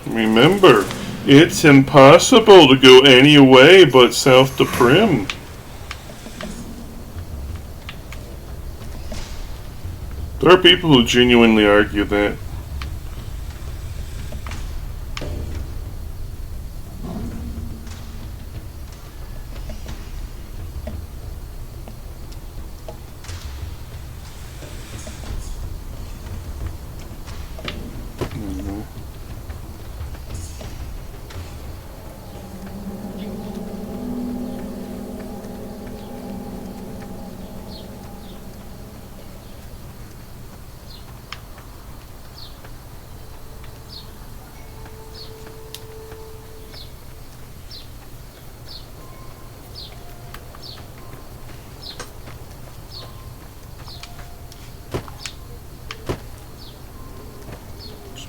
Remember, it's impossible to go any way but south to Prim. There are people who genuinely argue that.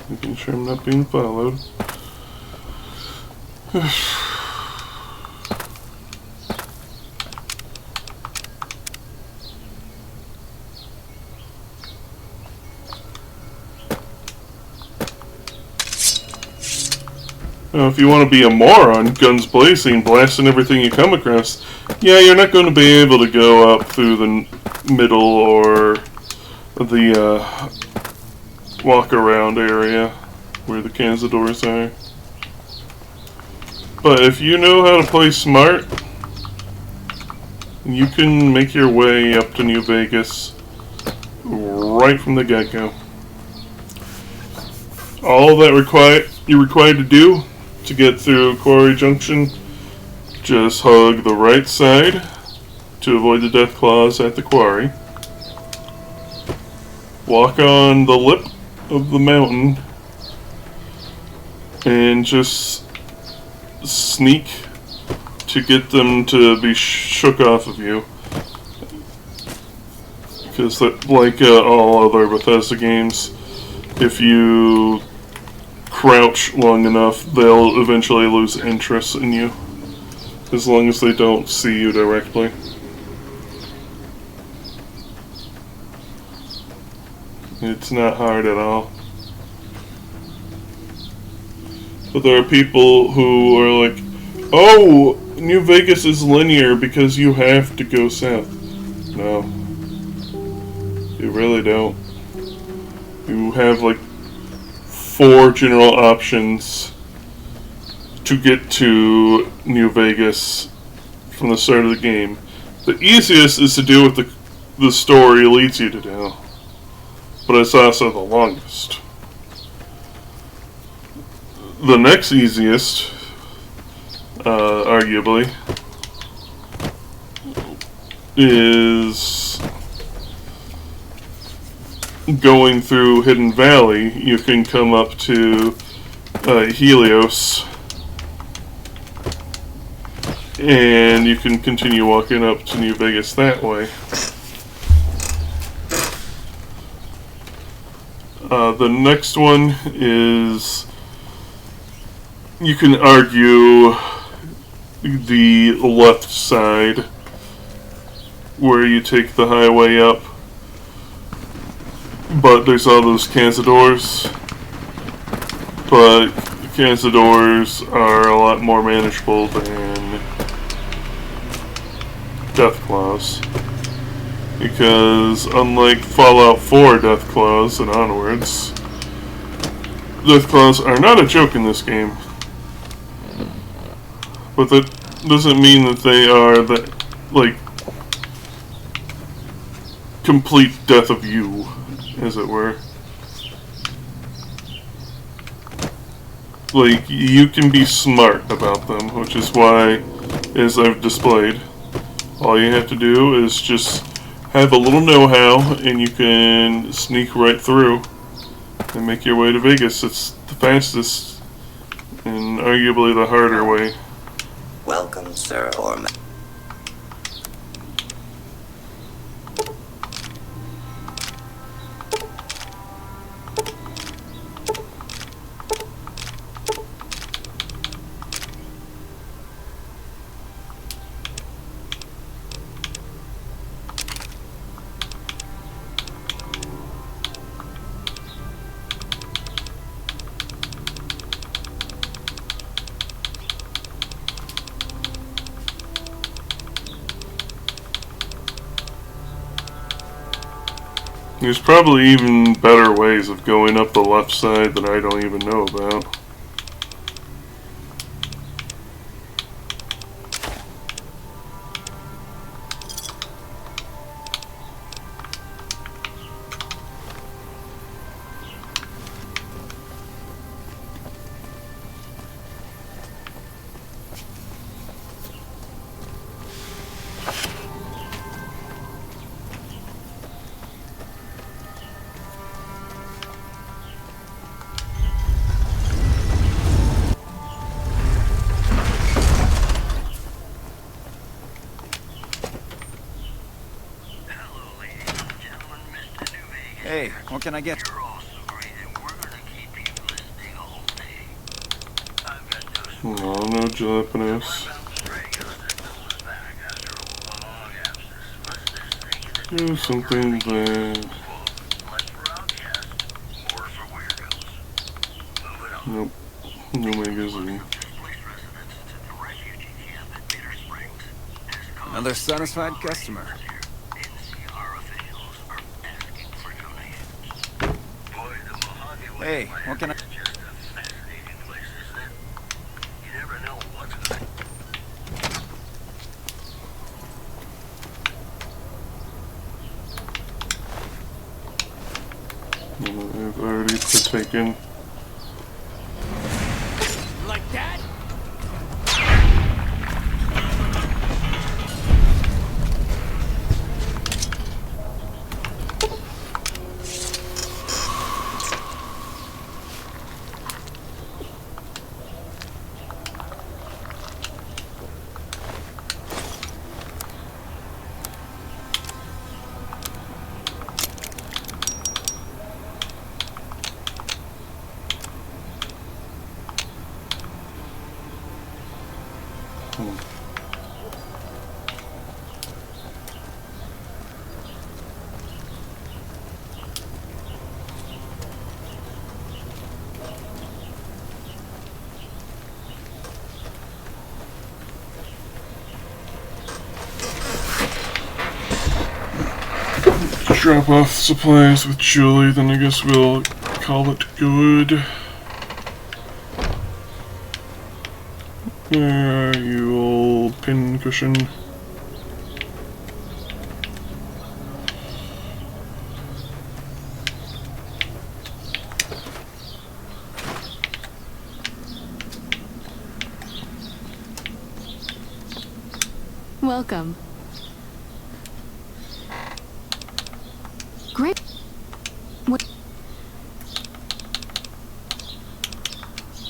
Making sure I'm not being followed. Now, if you want to be a moron, guns blazing, blasting everything you come across, yeah, you're not going to be able to go up through the middle or the walk-around area where the cazadores are. But if you know how to play smart, you can make your way up to New Vegas right from the get-go. All that you're required to do to get through Quarry Junction, just hug the right side to avoid the death claws at the quarry. Walk on the lip of the mountain and just sneak to get them to be shook off of you. Because like all other Bethesda games, if you crouch long enough, they'll eventually lose interest in you, as long as they don't see you directly. It's not hard at all. But there are people who are like, oh, New Vegas is linear because you have to go south. No. You really don't. You have like 4 general options to get to New Vegas from the start of the game. The easiest is to do what the story leads you to do, but it's also the longest. The next easiest, arguably, is going through Hidden Valley. You can come up to Helios, and you can continue walking up to New Vegas that way. The next one is, you can argue the left side, where you take the highway up. But there's all those cazadores. But cazadores are a lot more manageable than Deathclaws. Because unlike Fallout 4 Deathclaws and onwards, Deathclaws are not a joke in this game. But that doesn't mean that they are the, like, complete death of you, as it were. Like, you can be smart about them, which is why, as I've displayed, all you have to do is just have a little know-how, and you can sneak right through and make your way to Vegas. It's the fastest and arguably the harder way. Welcome, sir, or ma- There's probably even better ways of going up the left side that I don't even know about. Hey, what can I get? No, no Japanese. There's something there. Nope. No magazine. Another satisfied customer. Hey, what can I... I've already partaken. Like that? Drop off supplies with Julie, then I guess we'll call it good. Where are you, old pincushion? Welcome. Great. What?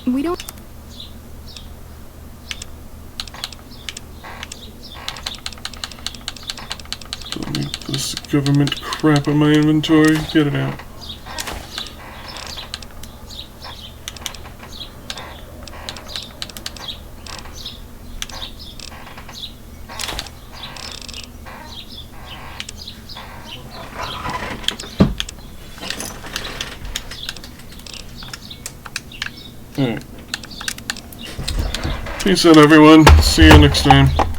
We don't. Don't need this government crap in my inventory. Get it out. Alright. Peace out, everyone. See you next time.